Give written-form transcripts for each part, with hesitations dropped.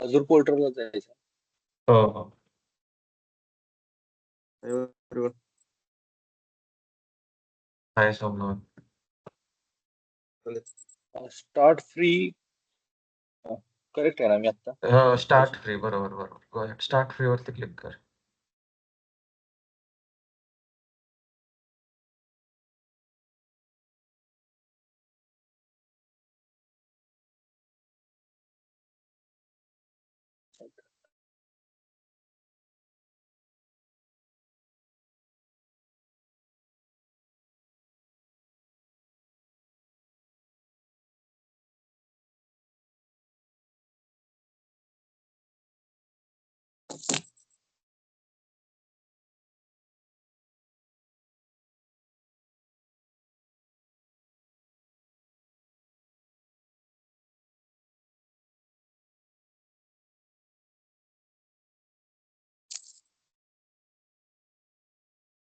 अजून पोर्टलला जायचं. हो हो बरोबर. आहे सोमनाथ. स्टार्ट फ्री करेक्ट आहे ना मी आता? स्टार्ट फ्री, बरोबर बरोबर. स्टार्ट फ्री वरती क्लिक कर.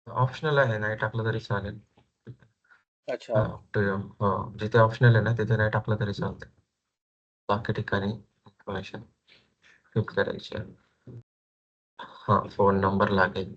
ऑप्शनल आहे, नाही टाकलं तरी चालेल. अच्छा. जिथे ऑप्शनल आहे ना तिथे नाही टाकलं तरी चालतं. बाकी ठिकाणी इन्फॉर्मेशन फिल करायची आहे. हा, फोन नंबर लागेल.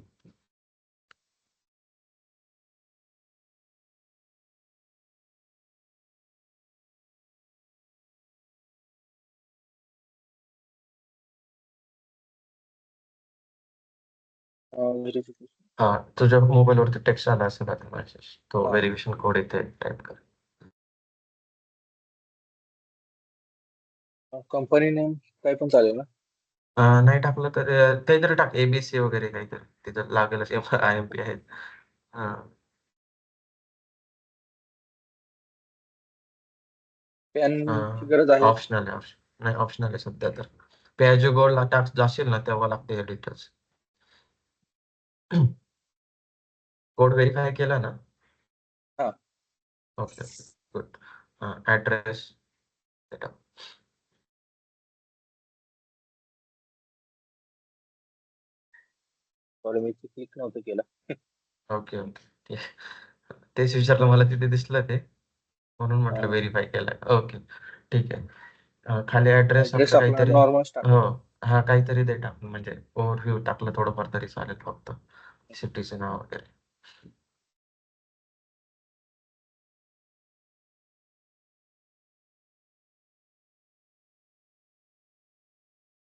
व्हेरिफिकेशन. हा, तुझ्या मोबाईलवरती टेक्स्ट आला असेल आता मेसेज, तो हा. व्हेरिफिकेशन कोड इथे टाईप कर. कंपनी नेम काही पण चालेल ना? नाही टाकलं तर काहीतरी टाक, ABC वगैरे काहीतरी, तिथं लागेलच. IMP आहेत. हा, पॅनची गरज आहे? ऑप्शनल आहे. नाही, ऑप्शनल आहे सध्या तर. पॅजो गोल्डला टाक जाशील ना तेव्हा लागते डिटेल्स. कोड व्हेरीफाय केला ना? हा. Okay good. ऍड्रेस टाक. सॉरी, मी क्लिक नव्हतं केलं. ओके ओके, तेच विचारलं, मला तिथे दिसलं ते, म्हणून म्हटलं हा. व्हेरीफाय केलंय. ओके ठीक आहे. खाली ऍड्रेस ऍड्रेस आपलं आपला काहीतरी. नॉर्मल टाक. हो, हा काहीतरी दे टाकून, म्हणजे ओव्हरव्ह्यू टाकलं थोडंफार तरी चालेल, फक्त सिटीचं नाव वगैरे.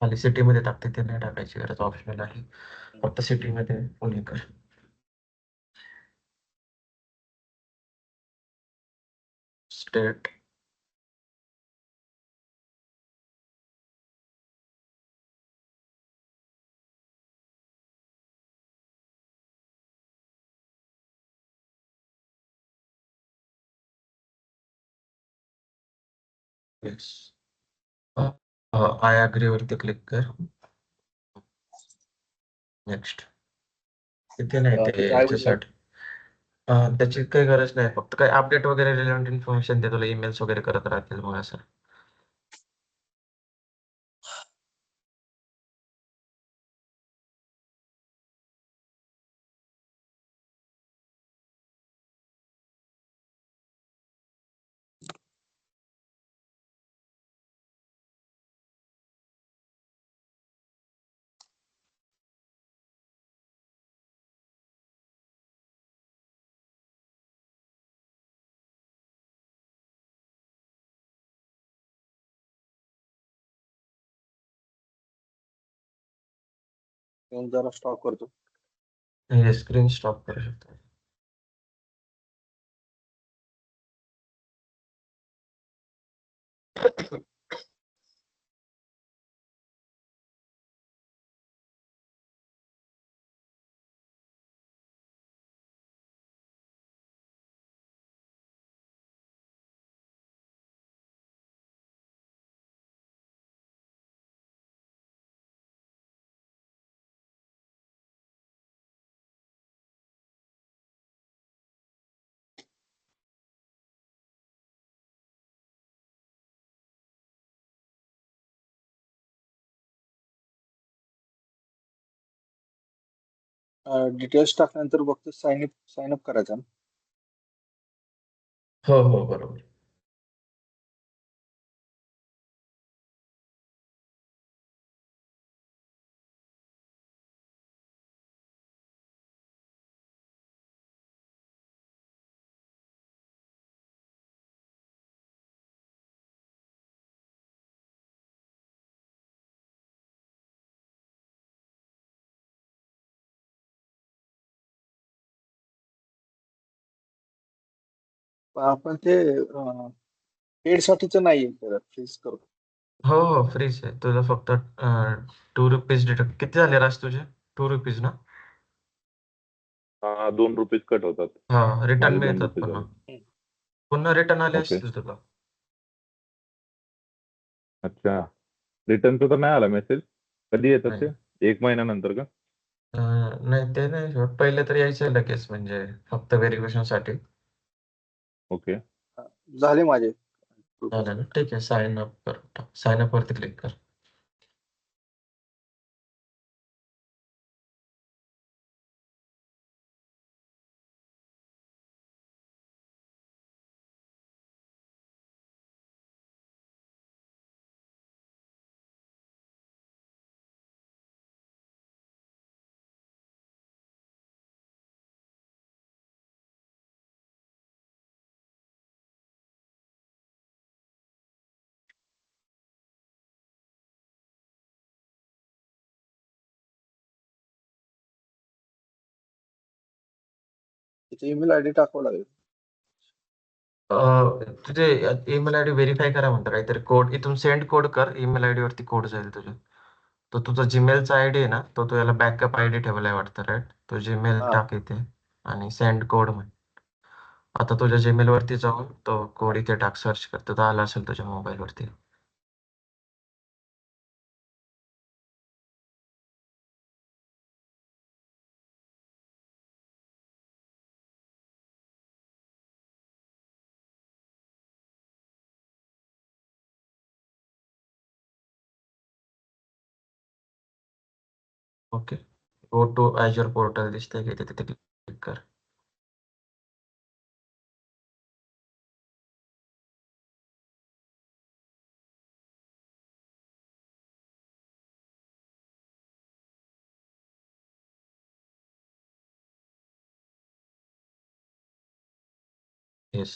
खाली सिटीमध्ये टाकते, ते नाही टाकायची गरज, ऑप्शनल आहे. फक्त सिटीमध्ये पुणे कर. स्टेट. येस. आय अग्री वरती क्लिक कर. नेक्स्ट. तिथे नाही, ते तिथे याच्यासाठी त्याची काही गरज नाही, फक्त काही अपडेट वगैरे रिलेव्हंट इन्फॉर्मेशन ते तुला ईमेल्स वगैरे करत राहतील मग असं. जरा स्टॉप करतो. स्क्रीन स्टॉप करू शकतो. डिटेल्स टाकल्यानंतर फक्त साइन अप करायचं ना? हो हो बरोबर. आपण ते पेड साठीचं नाहीये करत, फ्रीज करू. हो हो फ्रीच आहे तुझं फक्त ₹2 डिडक्ट किती झाले राज तुझे ₹2 ना हा ₹2 कट होतात. हा रिटर्न माझे मिळतात ₹2 पुन्हा झाले. पुन्हा रिटर्न आले ओके. असतील तुला अच्छा. रिटर्नचा तर नाही आला मेसेज. कधी येतात नाही ते? 1 महिन्यानंतर का? नाही ते नाही शेवट पहिले तर यायचे लगेच म्हणजे फक्त व्हेरिफिकेशन साठी ओके. झाले माझे झालं ना ठीक आहे साइन अप कर साइन अप वरती क्लिक कर तिथे ईमेल आयडी टाकावं लागेल. तुझे ईमेल आयडी व्हेरीफाय करा म्हणतं काहीतरी कोड इथून सेंड कोड कर ईमेल आयडी वरती कोड जाईल तुझ्या तो तुझा जीमेलचा आयडी आहे ना तो याला बॅकअप आयडी ठेवलाय वाटतं राईट तो जीमेल हा टाक इथे आणि सेंड कोड म्हण आता तुझ्या जीमेल वरती जाऊन तो कोड इथे टाक सर्च कर तो आला असेल तुझ्या मोबाईल वरती okay go to Azure portal दिसतंय की तिथे क्लिक कर येस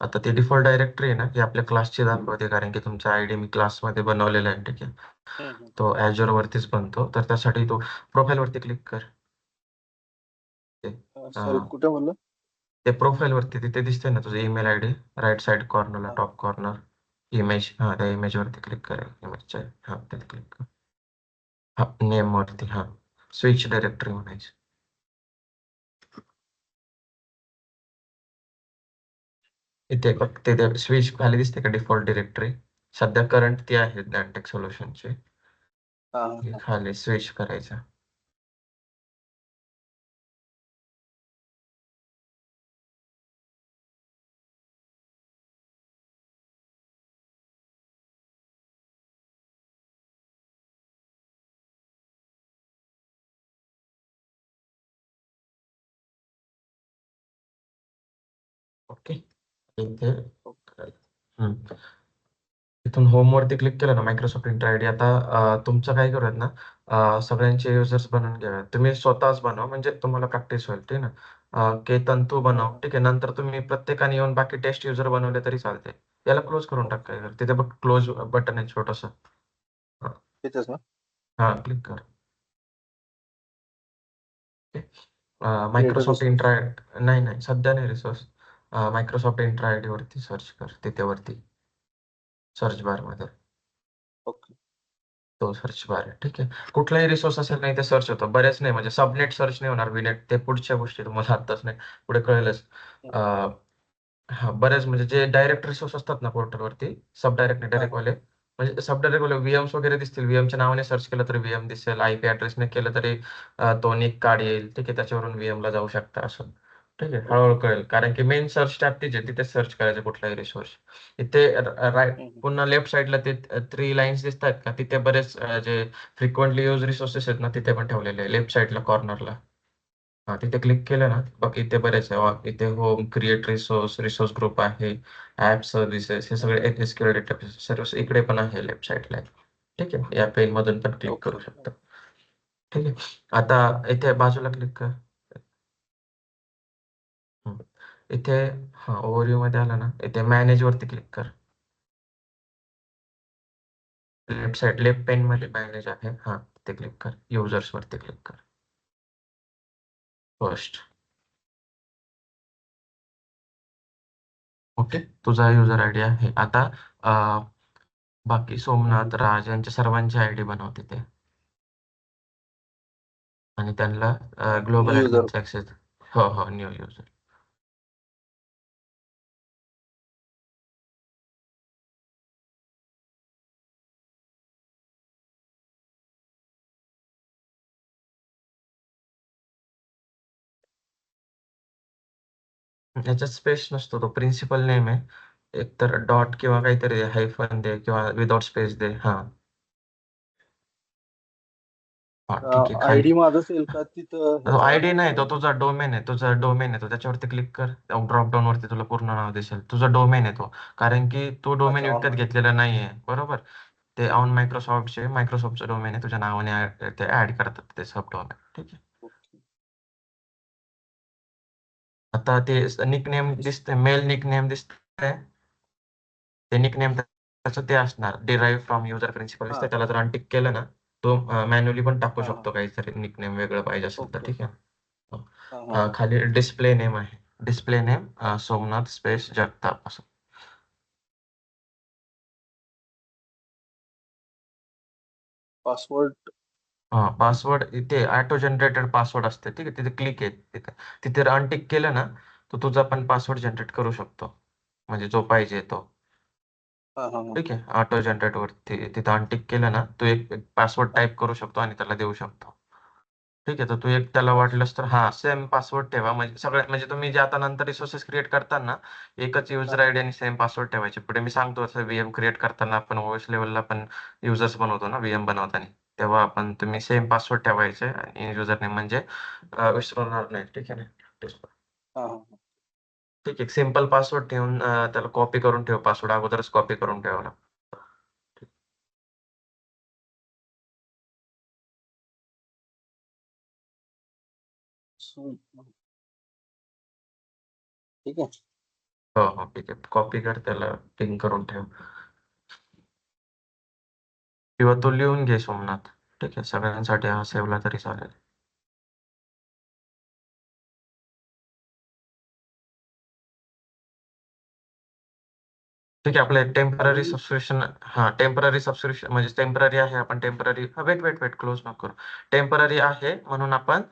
आता ती डिफॉल्ट डायरेक्टरी आहे ना ती आपल्या क्लासची दाखवते कारण की तुमचा आयडी मी क्लासमध्ये बनवलेला आहे ठीक आहे हम्म. तो Azure वरतीच बनतो तर त्यासाठी तो प्रोफाईल वरती क्लिक कर ते सॉरी कुठे म्हणलं? ते प्रोफाईल वरती तिथे दिसते ना तुझं ईमेल आयडी राईट साइड कॉर्नरला हा. टॉप कॉर्नर इमेज हा त्या इमेज वरती क्लिक कर इमेजच्या हा तिथे क्लिक कर हा नेम वरती हा स्विच डायरेक्टरी म्हणायची इथे बघ तिथे स्विच खाली दिसते का डिफॉल्ट डिरेक्टरी सध्या करंट ती आहे डॅनटेक सोल्युशनची हा ही हा खाली स्विच करायचं ओके इथे हम्म. इथून होम वरती क्लिक केलं ना मायक्रोसॉफ्ट इंटर आयडी आता तुमचं काय करूयात ना सगळ्यांचे युजर्स बनवून घ्याव्यात तुम्ही स्वतःच बनवा म्हणजे तुम्हाला प्रॅक्टिस होईल ठीक आहे ना केतन तू हा बनव हा. ठीक आहे नंतर तुम्ही प्रत्येकाने येऊन बाकी टेस्ट युजर बनवले तरी चालते याला क्लोज करून टाक काय कर तिथे बघ क्लोज बटन आहे छोटस तिथेच ना? हा क्लिक कर क्रिएट मायक्रोसॉफ्ट रिसोर्स. इंट्रा नाही नाही सध्या नाही रिसोर्स मायक्रोसॉफ्ट इंट्रा आयडी वरती सर्च कर तिथे वरती सर्च बार मध्ये ओके. तो सर्च बार आहे ठीक आहे कुठलाही रिसोर्स असेल नाही ते सर्च होतं बरेच नाही म्हणजे सबनेट सर्च नाही होणार विनेट ते पुढच्या गोष्टी तुम्हाला आत्ताच नाही पुढे कळेलच हा बरेच म्हणजे जे डायरेक्ट रिसोर्स असतात ना पोर्टलवरती सब डायरेक्ट नाही हा डायरेक्ट वाले म्हणजे सब डायरेक्ट वाले व्हीएम्स वगैरे दिसतील व्हीएमच्या नावाने सर्च केलं तरी व्हीएम दिसेल आयपी ऍड्रेसने केलं तरी तो निक कार्ड येईल ठीक आहे त्याच्यावरून व्हीएम ला जाऊ शकता असं ठीक आहे ओके. हळूहळू कळेल कारण की मेन सर्च टॅब तीच आहे तिथे सर्च करायचं कुठलाही रिसोर्स इथे राईट पुन्हा लेफ्ट साईडला ते 3 लाईन्स दिसत आहेत का तिथे बरेच जे फ्रिक्वेंटली यूज रिसोर्सेस आहेत ना तिथे पण ठेवलेले आहे लेफ्ट साईडला कॉर्नरला हा तिथे क्लिक केलं ना बघ इथे बरेच आहे इथे home create resource resource group आहे ऍप सर्व्हिसेस हे सगळे एसक्यूएल डेटाबेस सर्व्हिस इकडे पण आहे लेफ्ट साईडला ठीक आहे या पेन मधून पण क्लिक ओके. करू शकता ठीक आहे आता इथे बाजूला क्लिक कर हम्म. इथे हा ओव्हरव्ह्यू मध्ये आला ना इथे मॅनेज वरती क्लिक कर लेफ्ट साइड लेफ्ट पेन मध्ये मॅनेज आहे हा ते क्लिक कर युजर्स वरती क्लिक कर फर्स्ट ओके, तुझा युजर आयडी आहे. आता बाकी सोमनाथ, राज यांच्या सर्वांचे आयडी बनवते ते आणि त्यांना ग्लोबल न्यू युजर. ऍडमिनचा ऍक्सेस. हो हो, न्यू युजर. याच्यात स्पेस नसतो, तो प्रिन्सिपल नेम आहे. एकतर डॉट किंवा काहीतरी हायफन दे किंवा विदाउट स्पेस दे. हा हा, ठीक आहे. खाली आयडी माझाच येईल का तिथं ह्याचा आयडी नाही, तो तुझा डोमेन आहे. तुझा डोमेन आहे तो, त्याच्यावरती क्लिक कर. ड्रॉप डाऊन वरती तुला पूर्ण नाव दिसेल. तुझा डोमेन आहे तो, कारण की तू डोमेन अच्छा विकत घेतलेला नाहीये, बरोबर. ते ऑन मायक्रोसॉफ्टचं डोमेन आहे, तुझ्या नावाने ते ऍड करतात ते सब डोमेन. ठीक आहे. ओके. आता ते निक नेम दिसतंय, मेल निक नेम दिसतंय. ते निक नेम त्याचं ते असणार, डिराईव्ह फ्रॉम युजर प्रिन्सिपल हा दिसतंय. त्याला जर अनटिक केलं ना, तो मॅन्युअली पण टाकू हा हा शकतो काहीतरी निक नेम वेगळं पाहिजे असेल तर. ओके. ठीक आहे. हा हा खाली डिस्प्ले नेम आहे. Display name Somnath space Jagtap असं. पासवर्ड. पासवर्ड इथे ऑटो जनरेटेड पासवर्ड असते. ठीक आहे, तिथे क्लिक आहे. तिथे अनटिक केलं ना, तर तुझा पण पासवर्ड जनरेट करू शकतो, म्हणजे जो पाहिजे तो. हा हा हा ठीक आहे. ऑटो जनरेट वरती तिथं अनटिक केलं ना, तू एक पासवर्ड हा. टाईप करू शकतो आणि त्याला देऊ शकतो. ठीक आहे. तर तू एक त्याला पास. वाटलंस तर सेम पासवर्ड ठेवा. म्हणजे सगळ्यात, म्हणजे तुम्ही जे आता नंतर रिसोर्सेस क्रिएट करताना एकच हा युजर हा आयडी आणि सेम पासवर्ड ठेवायचे. पुढे मी सांगतो असं व्हीएम क्रिएट करताना आपण ओएस लेवलला पण युजर्स बनवतो ना व्हीएम बनवताना, तेव्हा आपण तुम्ही सेम पासवर्ड ठेवायचे आणि युजर नेम म्हणजे विसरणार नाही. ठीक आहे ना. हा हा ठीक आहे. सिम्पल पासवर्ड ठेवून त्याला कॉपी करून ठेव. पासवर्ड अगोदरच कॉपी करून ठेवायला. ठीक आहे. हो हो, ठीक आहे. कॉपी कर, त्याला पिन करून ठेव किंवा तो लिहून घे सोमनाथ. ठीक आहे. सगळ्यांसाठी हा सेवला तरी चालेल. ठीक आहे. आपलं टेम्पररी अजून सबस्क्रिप्शन. टेम्पररी सबस्क्रिप्शन म्हणजे टेम्पररी आहे. आपण टेम्पररी वेट क्लोज नको करू. टेम्पररी आहे म्हणून आपण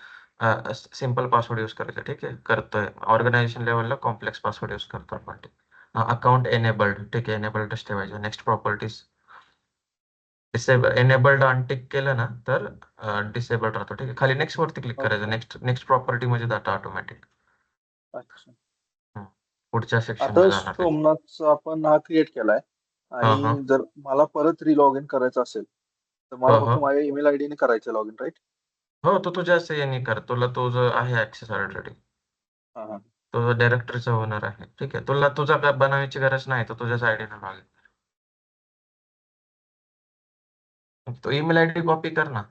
सिम्पल पासवर्ड यूज करायचा. ठीक आहे, करतोय. ऑर्गनायझेशन लेवलला कॉम्प्लेक्स पासवर्ड यूज करतो आपण. Account enabled. ठीक आहे, एनेबल्डच ठेवायचं. Next properties. Disable enabled untick केलं ना तर डिसेबल्ड राहतो. ठीक आहे. खाली नेक्स्ट वरती क्लिक करायचं. नेक्स्ट प्रॉपर्टी म्हणजे डाटा ऑटोमॅटिक. अच्छा. पुढच्या आता सेक्शनला जाणार ते. सोमनाथचा आपण हा क्रिएट केलाय हा हा आणि जर मला परत लॉग इन करायचं असेल तर मला हो फक्त माझ्या ईमेल आयडी ने करायचं लॉग इन, राईट? हो, तो तुझ्या याने कर. तुला तो जो आहे ऍक्सेस ऑलरेडी, हा हा तो डायरेक्टरीचा ओनर आहे. ठीक आहे. तुला तुझा काय बनवायची गरज नाही, तो तुझ्याच आयडीने लॉग इन. तो ईमेल आयडी कॉपी कर ना,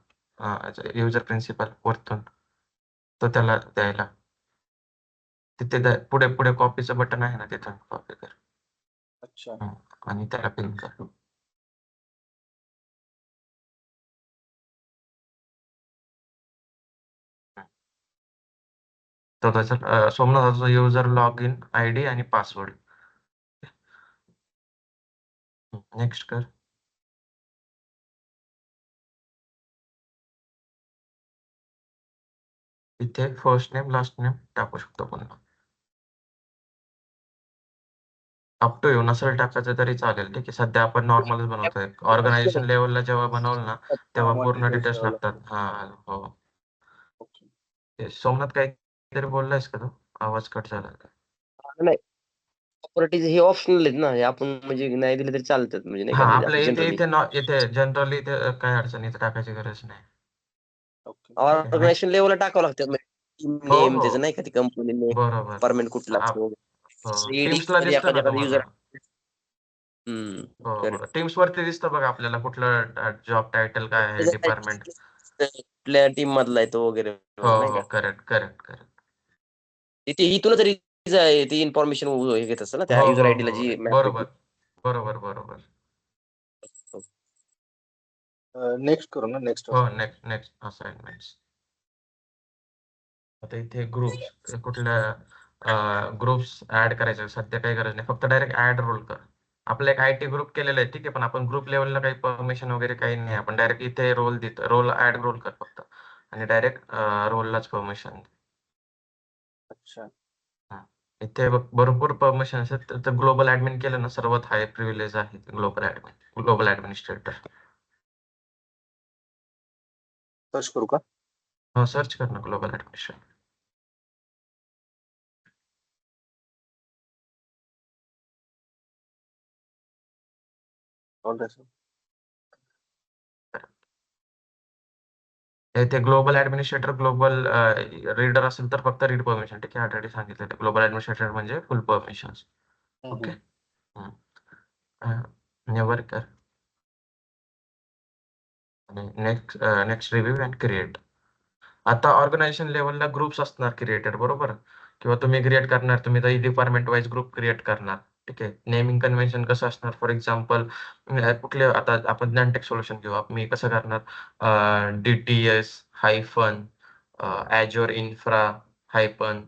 युजर प्रिन्सिपल वरतून, तो त्याला द्यायला. तिथे पुढे पुढे कॉपीचं बटन आहे ना, तिथून कॉपी कर. अच्छा. आणि त्याला पिन कर. तर त्याच्यात सोमनाथचा युजर लॉग इन आयडी आणि पासवर्ड. नेक्स्ट कर. इथे फर्स्ट नेम लास्ट नेम टाकू शकतो पुन्हा. अप टू यू, नसेल टाकायचं तरी चालेल. ठीक आहे. सध्या आपण नॉर्मलच बनवतोय. ऑर्गनायझेशन लेवलला जेव्हा बनवलं ना, तेव्हा हा पूर्ण डिटेल्स डिटेल्स द्यावं लागतात. लागतं. हो. ओके. सोमनाथ काहीतरी बोललायस का तू? आवाज कट झाला. नाही, प्रॉपर्टीज हे ऑप्शनल आहेत ना, हे आपण म्हणजे नाही दिले तरी चालतात, म्हणजे नाही का, म्हणजे आपल्या असं इथे जनरली इथे जनरली इथे काही अडचण इथे टाकायची गरज नाही. ओके. ठीक आहे. नेक्स्ट. ऑर्गनायझेशन लेवलला टाकावं लागतं. नेम त्याचं नाही का, ती कंपनी नेम, बरोबर. डिपार्टमेंट कुठला असतो, टीम्सला मध्ये दिसतं ना एखादा तुम्हाला? युजर. बरोबर. टीम्स वरती दिसतं बघा आपल्याला कुठलं जॉब टायटल काय आहे, डिपार्टमेंट. कुठल्या टीम मधला आहे तो वगैरे, नाही का. करेक्ट. इथे इथूनच ती इन्फॉर्मेशन हे घेत असतं ना, त्या युजर आयडीला जी मॅप. बरोबर. नेक्स्ट करू ना, नेक्स्ट हो, असाइनमेंट. Next assignments. आता इथे ग्रुप्स कुठल्या ग्रुप्स ऍड करायचे सध्या काही गरज नाही, फक्त डायरेक्ट ऍड रोल कर. आपला एक आयटी ग्रुप केलेला आहे ठीक आहे, पण आपण ग्रुप लेवलला काही परमिशन वगैरे काही नाही, आपण डायरेक्ट इथे रोल देतो, रोल ऍड रोल कर फक्त आणि डायरेक्ट रोललाच परमिशन. अच्छा. इथे भरपूर परमिशन असतात, तर ग्लोबल ऍडमिन केलं ना सर्वात हाय प्रिव्हिलेज आहे global admin, global administrator. Search करू का? हो सर्च कर ना ग्लोबल ऍडमिनिस्ट्रेटर. All right sir. ते ग्लोबल ऍडमिनिस्ट्रेटर ग्लोबल रीडर असेल तर फक्त रीड परमिशन, ठीक आहे, ऑलरेडी सांगितलं ग्लोबल ऍडमिनिस्ट्रेटर म्हणजे फुल परमिशन. ओके. नेवर कर आणि नेक्स्ट रिव्ह्यू अँड क्रिएट. आता ऑर्गनायझेशन लेवलला ग्रुप्स असणार क्रिएटेड बरोबर, किंवा तुम्ही क्रिएट करणार, तुम्ही तर डिपार्टमेंट वाईज ग्रुप क्रिएट करणार. ठीक आहे. नेमिंग कन्व्हेन्शन कसं असणार, फॉर एक्झाम्पल कुठले, आता आपण ज्ञानटेक सोल्युशन घेऊ, मी कसं करणार, DTS hyphen Azure infra hyphen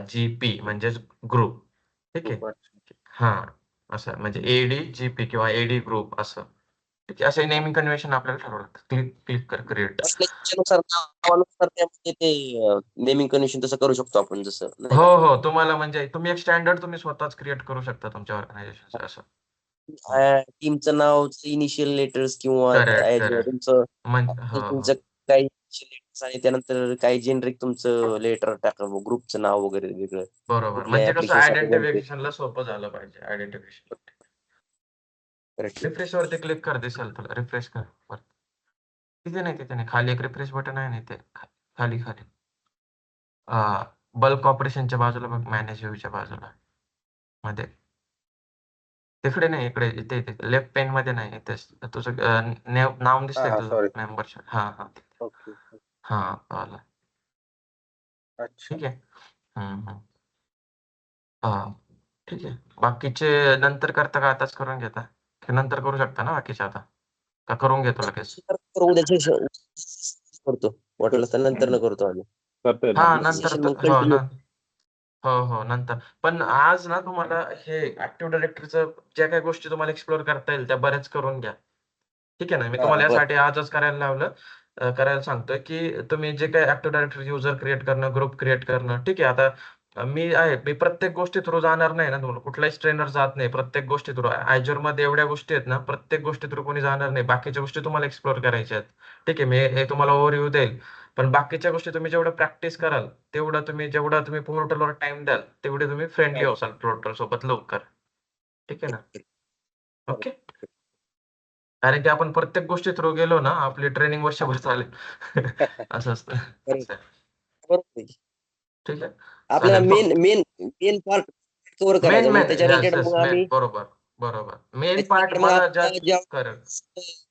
GP म्हणजेच ग्रुप. ठीक आहे. हा असं म्हणजे ADGP किंवा AD ग्रुप असं. ठीक आहे. असे नेमिंग कन्व्हेन्शन आपल्याला ठरवलं. क्लिक कर क्रिएट. त्यानुसार नावानुसार त्यामध्ये ते नेमिंग कन्व्हेन्शन तसं करू शकतो आपण, जसं नाही हो का? हो, तुम्हाला म्हणजे तुम्ही एक स्टँडर्ड तुम्ही स्वतःच क्रिएट करू शकता तुमच्या ऑर्गनायझेशनचं असं. टीमचं नाव, इनिशियल लेटर्स किंवा करेक्ट करेक्ट. तुमचं म्हणजे हो हो तुमचं काही लेटर्स आणि त्यानंतर काही जेनरिक तुमचं लेटर टाका, ग्रुपचं नाव वगैरे वेगळं. बरोबर. कुठल्या म्हणजे कसं application साठी बनते. आयडेंटिफिकेशनला सोपं झालं पाहिजे. Identification Correct. रिफ्रेश वरती क्लिक कर, दिसेल तुला. रिफ्रेश कर वरती. तिथे नाही खाली एक रिफ्रेश बटन आहे ना, इथे खाली बल्क ऑपरेशनच्या बाजूला बघ, मॅनेज व्ह्यूच्या बाजूला मध्ये. तिकडे नाही, इकडे इथे लेफ्ट पेन मध्ये नाही, इथे तुझं नाव दिसतंय हा तुझं सॉरी. मेंबरशिप. हा हा ओके. हा आलं. अच्छा. ठीक आहे. हा ठीक आहे. बाकीचे नंतर करता का आताच करून घेता, की नंतर करू शकता ना बाकीचे आता, का करून घेतो लगेच? उद्याच्या करतो, वाटलं तर नंतर न करतो आम्ही. करता येईल हा ना नंतर Session मग हो continue. हो नंतर. पण आज ना तुम्हाला हे ऍक्टिव्ह डायरेक्टरीचं ज्या काही गोष्टी तुम्हाला एक्सप्लोर करता येईल त्या बऱ्याच करून घ्या. ठीक आहे ना. मी तुम्हाला बरं. यासाठी आजच करायला लावलं, करायला सांगतोय की तुम्ही जे काही ऍक्टिव्ह डायरेक्टरी युजर क्रिएट करणं, ग्रुप क्रिएट करणं. ठीक आहे. आता मी प्रत्येक गोष्टी थ्रू जाणार नाही ना, तुम्हाला कुठलाही ट्रेनर जात नाही प्रत्येक गोष्टी थ्रू. Azure मध्ये एवढ्या गोष्टी आहेत ना, प्रत्येक गोष्टी थ्रू कोणी जाणार नाही. बाकीच्या गोष्टी तुम्हाला एक्सप्लोर करायच्या आहेत. ठीक आहे. मी हे तुम्हाला ओव्हरव्ह्यू देईल, पण बाकीच्या गोष्टी तुम्ही जेवढं प्रॅक्टिस कराल जेवढा तुम्ही पोर्टलवर टाइम द्याल तेवढे तुम्ही फ्रेंडली होसाल पोर्टल सोबत लवकर. ठीक आहे ना. ओके. कारण की आपण प्रत्येक गोष्टी थ्रू गेलो ना, आपली ट्रेनिंग वर्षभर चालेल. असं असतं. बरोबर आहे. ठीक आहे. आपल्याला चालेल. मेन पार्ट कव्हर करायचा, मग त्याच्या रिलेटेड मग मेन आम्ही बरोबर. मेन पार्ट मग मला आपल्याला करेक्ट.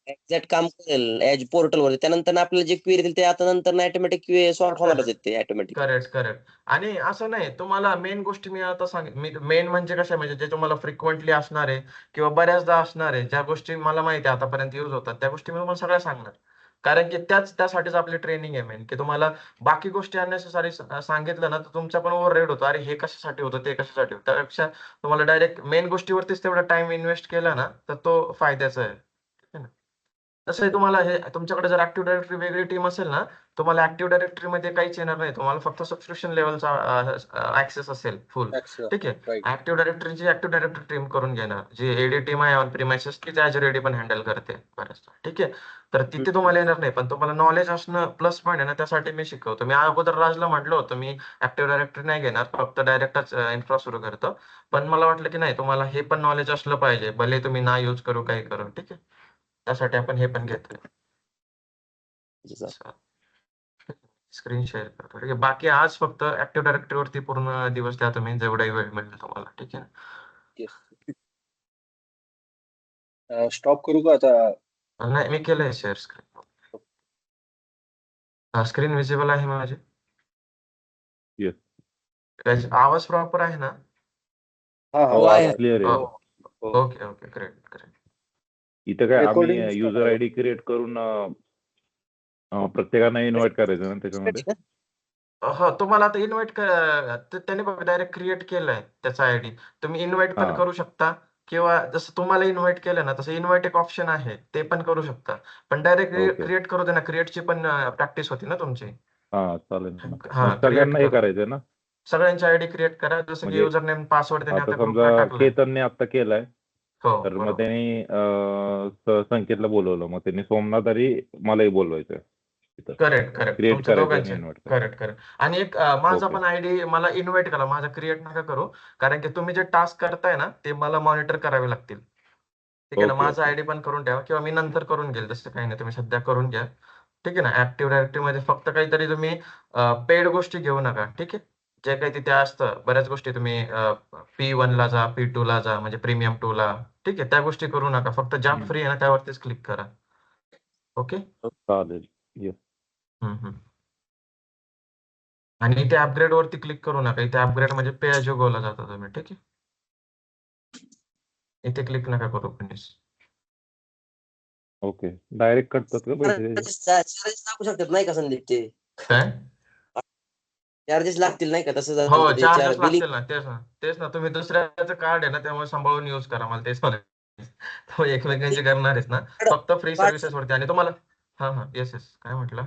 एक्झॅक्ट काम करेल एज पोर्टलवर, त्यानंतर आपल्याला जे क्वेरी येईल ते आता नंतर ऑटोमॅटिक सॉर्ट होणारच आहेत ते ऑटोमॅटिक. करेक्ट. आणि असं नाही, तुम्हाला मेन गोष्टी मी आता मेन म्हणजे कशा, म्हणजे जे तुम्हाला फ्रिक्वेंटली असणार आहे किंवा बऱ्याचदा असणार आहे, ज्या गोष्टी मला माहिती आहे आतापर्यंत यूज होतात, त्या गोष्टी मी तुम्हाला सगळ्या सांगणार. कारण की त्यासाठीच आपली ट्रेनिंग आहे मेन, की तुम्हाला बाकी गोष्टी अननेसेसरी सांगितलं ना तर तुमचा पण ओव्हर रेड होतो. अरे हे कशासाठी होतं, ते कशासाठी होतं. त्यापेक्षा तुम्हाला डायरेक्ट मेन गोष्टीवरतीच तेवढा टाइम इन्व्हेस्ट केला ना तर तो फायद्याचा आहे. ठीक आहे ना. तसंही तुम्हाला हे तुमच्याकडे जर ऍक्टिव्ह डायरेक्टरी वेगळी टीम असेल ना, तुम्हाला ऍक्टिव्ह डायरेक्टरी मध्ये काहीच येणार नाही. तुम्हाला फक्त सबस्क्रिप्शन लेवलचा ऍक्सेस असेल फुल. ठीक आहे. राईट. ऍक्टिव्ह डायरेक्टरीची ऍक्टिव्ह डायरेक्टरी टीम करून घेणार, जी एडी टीम आहे ऑन प्रिमाइसेस, तीच Azure AD पण हँडल करते बऱ्याचदा. ठीक आहे. तर तिथे तुम्हाला येणार नाही, पण तुम्हाला नॉलेज असणं प्लस पॉईंट आहे ना, त्यासाठी मी शिकवतो. मी अगोदर राजला म्हटलं होतं मी ऍक्टिव्ह डायरेक्टरी नाही घेणार, फक्त डायरेक्टच इन्फ्रा सुरू करतो. पण मला वाटलं की नाही, तुम्हाला हे पण नॉलेज असलं पाहिजे, भले तुम्ही ना यूज करू काही करू. ठीक आहे. त्यासाठी आपण हे पण घेतोय. स्क्रीन शेअर करतो. ठीक आहे. बाकी आज फक्त ऍक्टिव्ह डायरेक्टरी वरती पूर्ण दिवस द्या तुम्ही, जेवढाही वेळ मिळेल तुम्हाला. ठीक आहे. येस. स्टॉप करू का आता? नाही, मी केलंय शेअर स्क्रीन. स्क्रीन विजिबल आहे माझी? येस. आवाज प्रॉपर आहे ना? हा हो, आहे. क्लिअर आहे. हो. Okay great. इथं काय आम्ही Recording दिसतं युजर ना? आयडी क्रिएट करून प्रत्येकांना इन्व्हाइट करायचं ना त्याच्यामध्ये. हो, तुम्हाला आता इन्व्हाइट त्याने बघा डायरेक्ट क्रिएट केलंय त्याचा आयडी. तुम्ही इन्व्हाइट पण हा करू शकता किंवा जसं तुम्हाला इन्व्हाइट केलं ना तसं इन्व्हाइट एक ऑप्शन आहे ते पण करू शकता. पण डायरेक्ट ओके क्रिएट करू दे ना, क्रिएटची पण प्रॅक्टिस होती ना तुमची. हा चालेल ना. हा, मग क्रिएट सगळ्यांना हे करा. करायचंय ना, सगळ्यांची आयडी क्रिएट करा, जसं की म्हणजे युजर नेम पासवर्ड त्याने आता आता समजा ग्रुपला टाकलाय. केतनने आता केलाय, हो, तर मग बरोबर. त्यांनी संकेतला बोलवलं, मग त्यांनी सोमनाथ आणि मलाही बोलवायचं तिथं, करेक्ट, करेक्ट. क्रिएट तुमच्या करायचं आणि दोघांचे. इन्व्हाइट करायचं. Correct, correct. आणि एक माझा ओके पण आयडी मला इन्व्हाइट करा. माझा क्रिएट नका करू. कारण की तुम्ही जे टास्क करताय ना, ते मला मॉनिटर करावे लागतील. ठीक आहे ना? ओके माझा ओके आयडी पण करून ठेवा किंवा मी नंतर करून घेईल. तसं काही नाही. तुम्ही सध्या करून घ्या. ठीक आहे ना? ऍक्टिव्ह डायरेक्टरीमध्ये फक्त काहीतरी तुम्ही पेड गोष्टी घेऊ नका. ठीक आहे? जे काही तिथे असतं, बऱ्याच गोष्टी तुम्ही P1 ला जा, P2 ला जा, म्हणजे प्रीमियम 2 ला. ठीक आहे? त्या गोष्टी करू नका. फक्त ज्या हम्म. फ्री आहे ना, त्यावरतीच क्लिक करा. ओके? चालेल. Yes. हं, हं. आणि इथे अपग्रेड वरती क्लिक करू नका. इथे अपग्रेड म्हणजे पे ॲज यू गोला जाता तुम्ही. ठीक आहे? इथे क्लिक नका करू प्लीज. ओके, डायरेक्ट कटतात का पैसे त्याचे? चार्जेस लागू शकतात नाही का संदीप ते? काय? चार्जेस लागतील नाही का तसं हो, झालं ते चार्जेस बिलिंग? लागतील ना. तेच ना. तेच ना. तुम्ही दुसऱ्याचं कार्ड आहे ना, त्यामुळे सांभाळून यूज करा. मला तेच म्हणायचं. तो एकमेकांचे करणार आहेस ना, फक्त फ्री कार्ड सर्व्हिसेस वरती आणि तुम्हाला हां, हां. Yes, yes. काय म्हटलं?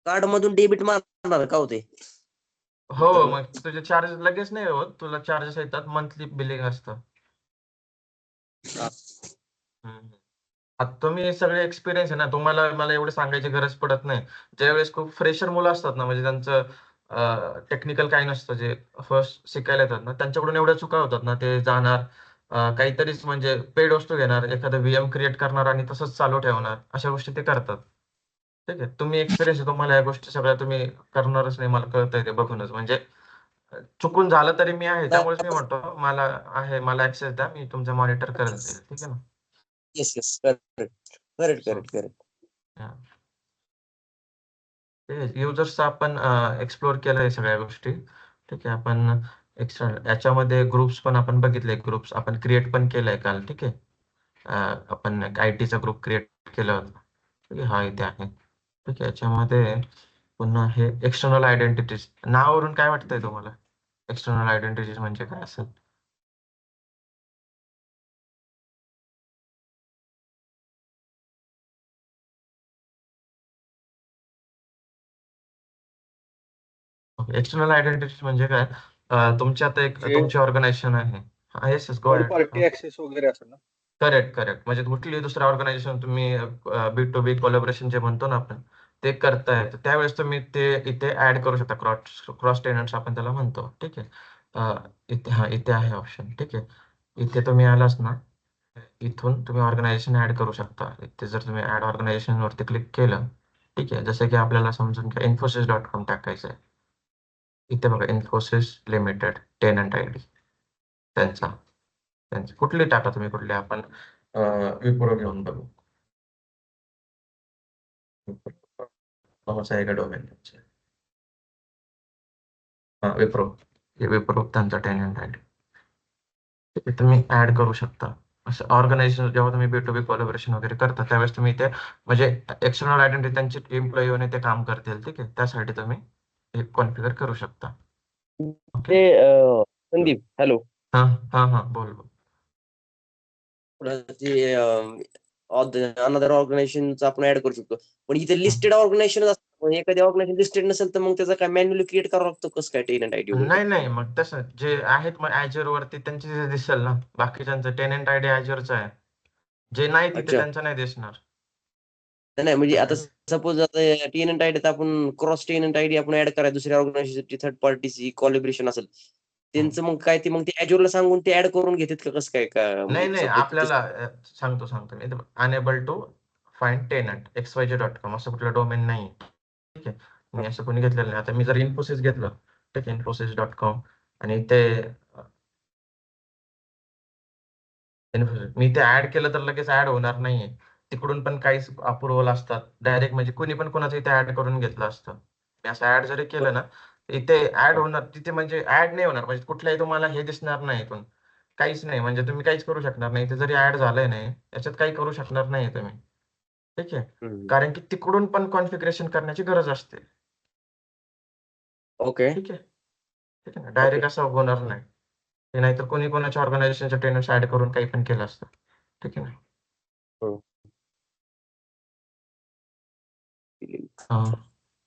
कार्ड मधून डेबिट मारणार का होते हो, नंतर? मग तुझे चार्जेस लगेच नाही होत. तुला चार्जेस येतात. मंथली बिलिंग असतं. हं. आता तुम्ही सगळे एक्सपिरियन्स आहे ना, तुम्हाला मला एवढं सांगायची गरज पडत नाही. ज्यावेळेस खूप फ्रेशर मुलं असतात ना, म्हणजे त्यांचं टेक्निकल काही नसतं, जे फर्स्ट शिकायला येतात ना, त्यांच्याकडून एवढ्या चुका होतात ना, ते जाणार काहीतरीच म्हणजे पेड वस्तू घेणार, एखादा व्हीएम क्रिएट करणार आणि तसंच चालू ठेवणार. अशा गोष्टी ते करतात. ठीक आहे. तुम्ही एक्सपिरियन्स आहे, तुम्हाला या गोष्टी सगळ्या तुम्ही करणारच नाही, मला कळतंय ते बघूनच. म्हणजे चुकून झालं तरी मी आहे. त्यामुळेच मी म्हणतो, मला ॲक्सेस द्या, मी तुमचं मॉनिटर करत जाईल. ठीक आहे ना? Yes yes correct correct so correct correct. हां. ते युजर्सचं आपण एक्सप्लोर केलंय सगळ्या गोष्टी. ठीक आहे. आपण एक्स्ट्रा याच्यामध्ये ग्रुप्स पण आपण बघितले. ग्रुप्स आपण क्रिएट पण केलाय काल. ठीक आहे. आपण एक आयटीचा ग्रुप क्रिएट केला होता. ठीक आहे. हा इथे आहे. ठीक आहे. याच्यामध्ये पुन्हा हे एक्सटर्नल आयडेंटिटीज. नावावरून काय वाटतंय तुम्हाला? एक्सटर्नल आयडेंटिटीज म्हणजे काय असेल? एक्सटर्नल आयडेंटिटीज म्हणजे काय? तुमची आता एक जे तुमची ऑर्गनायझेशन आहे. हां, येस, येस. गो थर्ड अहेड. पार्टी ऍक्सेस वगैरे असेल ना? Correct, correct. म्हणजे कुठलीही दुसऱ्या ऑर्गनायझेशन तुम्ही बी2बी कोलॅबोरेशन जे म्हणतो ना आपण, ते करताय. तर त्यावेळेस तुम्ही ते इथे ॲड करू शकता. क्रॉस टेनंट्स आपण त्याला म्हणतो. ठीक आहे. इथे आहे ऑप्शन. ठीक आहे. इथे तुम्ही आलास ना, इथून तुम्ही ऑर्गनायझेशन ॲड करू शकता. इथे जर तुम्ही ॲड ऑर्गनायझेशन वरती क्लिक केलं, ठीक आहे. जसं की आपल्याला समजून घ्या Infosys.com टाकायचं आहे. इथे बघा Infosys लिमिटेड टेनंट आयडी त्यांचा. कुठली टाका तुम्ही कुठली आपण विप्रो घेऊन बघू. आहे का डोमेन तुमचे? हां, विप्रो. हे विप्रो त्यांचा टेनंट आयडी. ठीक आहे. तुम्ही ॲड करू शकता. असं ऑर्गनायझेशन जेव्हा तुम्ही बी2बी कोलॅबोरेशन वगैरे करता, त्यावेळेस तुम्ही ते म्हणजे एक्सटर्नल आयडेंटिटी त्यांची एम्प्लॉयी येऊन ते काम करतील. ठीक आहे. त्यासाठी तुम्ही हे कॉन्फिगर करू शकता. ओके. ते संदीप हॅलो. हां, हां, हां. बोल, बोल. ते अनदर ऑर्गनायझेशनचं आपण ऍड करू शकतो. पण इथे हं. लिस्टेड ऑर्गनायझेशन असतं. पण एखादी ऑर्गनायझेशन लिस्टेड नसेल तर मग त्याचा काय मॅन्युअली क्रिएट करावं लागतं कसं काय टेनंट आयडी वगैरे? नाही, नाही. मग तसं जे आहेत मग Azure वरती त्यांचे तिथे दिसेल ना. बाकीच्यांचं टेनंट आयडी Azureचा आहे. जे नाही तिथे अच्छा. त्यांचं नाही दिसणार. नाही म्हणजे आता असं सपोज आता टेनंट आयडी आपण क्रॉस टेनंट आयडी आपण ऍड करायचं दुसऱ्या ऑर्गनायझेशनची थर्ड पार्टीची कोलॅबोरेशन असेल. हं. त्यांचं मग काय ते मग ते Azureला सांगून ते ऍड करून घेतात का कसं काय का नाही, म्हणजे नाही. सध्या आपल्याला सांगतो मी. Unable to find tenant xyz.com असं कुठलं डोमेन नाही. ठीक आहे. मी असं कोणी घेतलेलं नाही. आता मी जर Infosys घेतलं, ठीक आहे. Infosys.com आणि ते मी ते ॲड केलं तर लगेच ॲड होणार नाहीये. तिकडून पण काहीच अप्रूव्हल असतात. डायरेक्ट म्हणजे कुणी पण कोणाचं इथे ॲड करून घेतलं असतं. मी असं ॲड जरी केलं ना, इथे ॲड होणार तिथे म्हणजे ॲड नाही होणार. म्हणजे कुठल्याही तुम्हाला हे दिसणार नाही इथून. काहीच नाही. म्हणजे तुम्ही काहीच करू शकणार नाही. इथे जरी ॲड झालंय नाही, याच्यात काही करू शकणार नाही तुम्ही. ठीक आहे. हम्म. कारण की तिकडून पण कॉन्फिगरेशन करण्याची गरज असते. ओके. ठीक आहे. ठीक आहे ना, डायरेक्ट असं होणार नाही. हे नाहीतर कोणी कोणाच्या ऑर्गनायझेशनच्या टेनर्स ऍड करून काही पण केलं असतं. ठीक आहे ना. हो.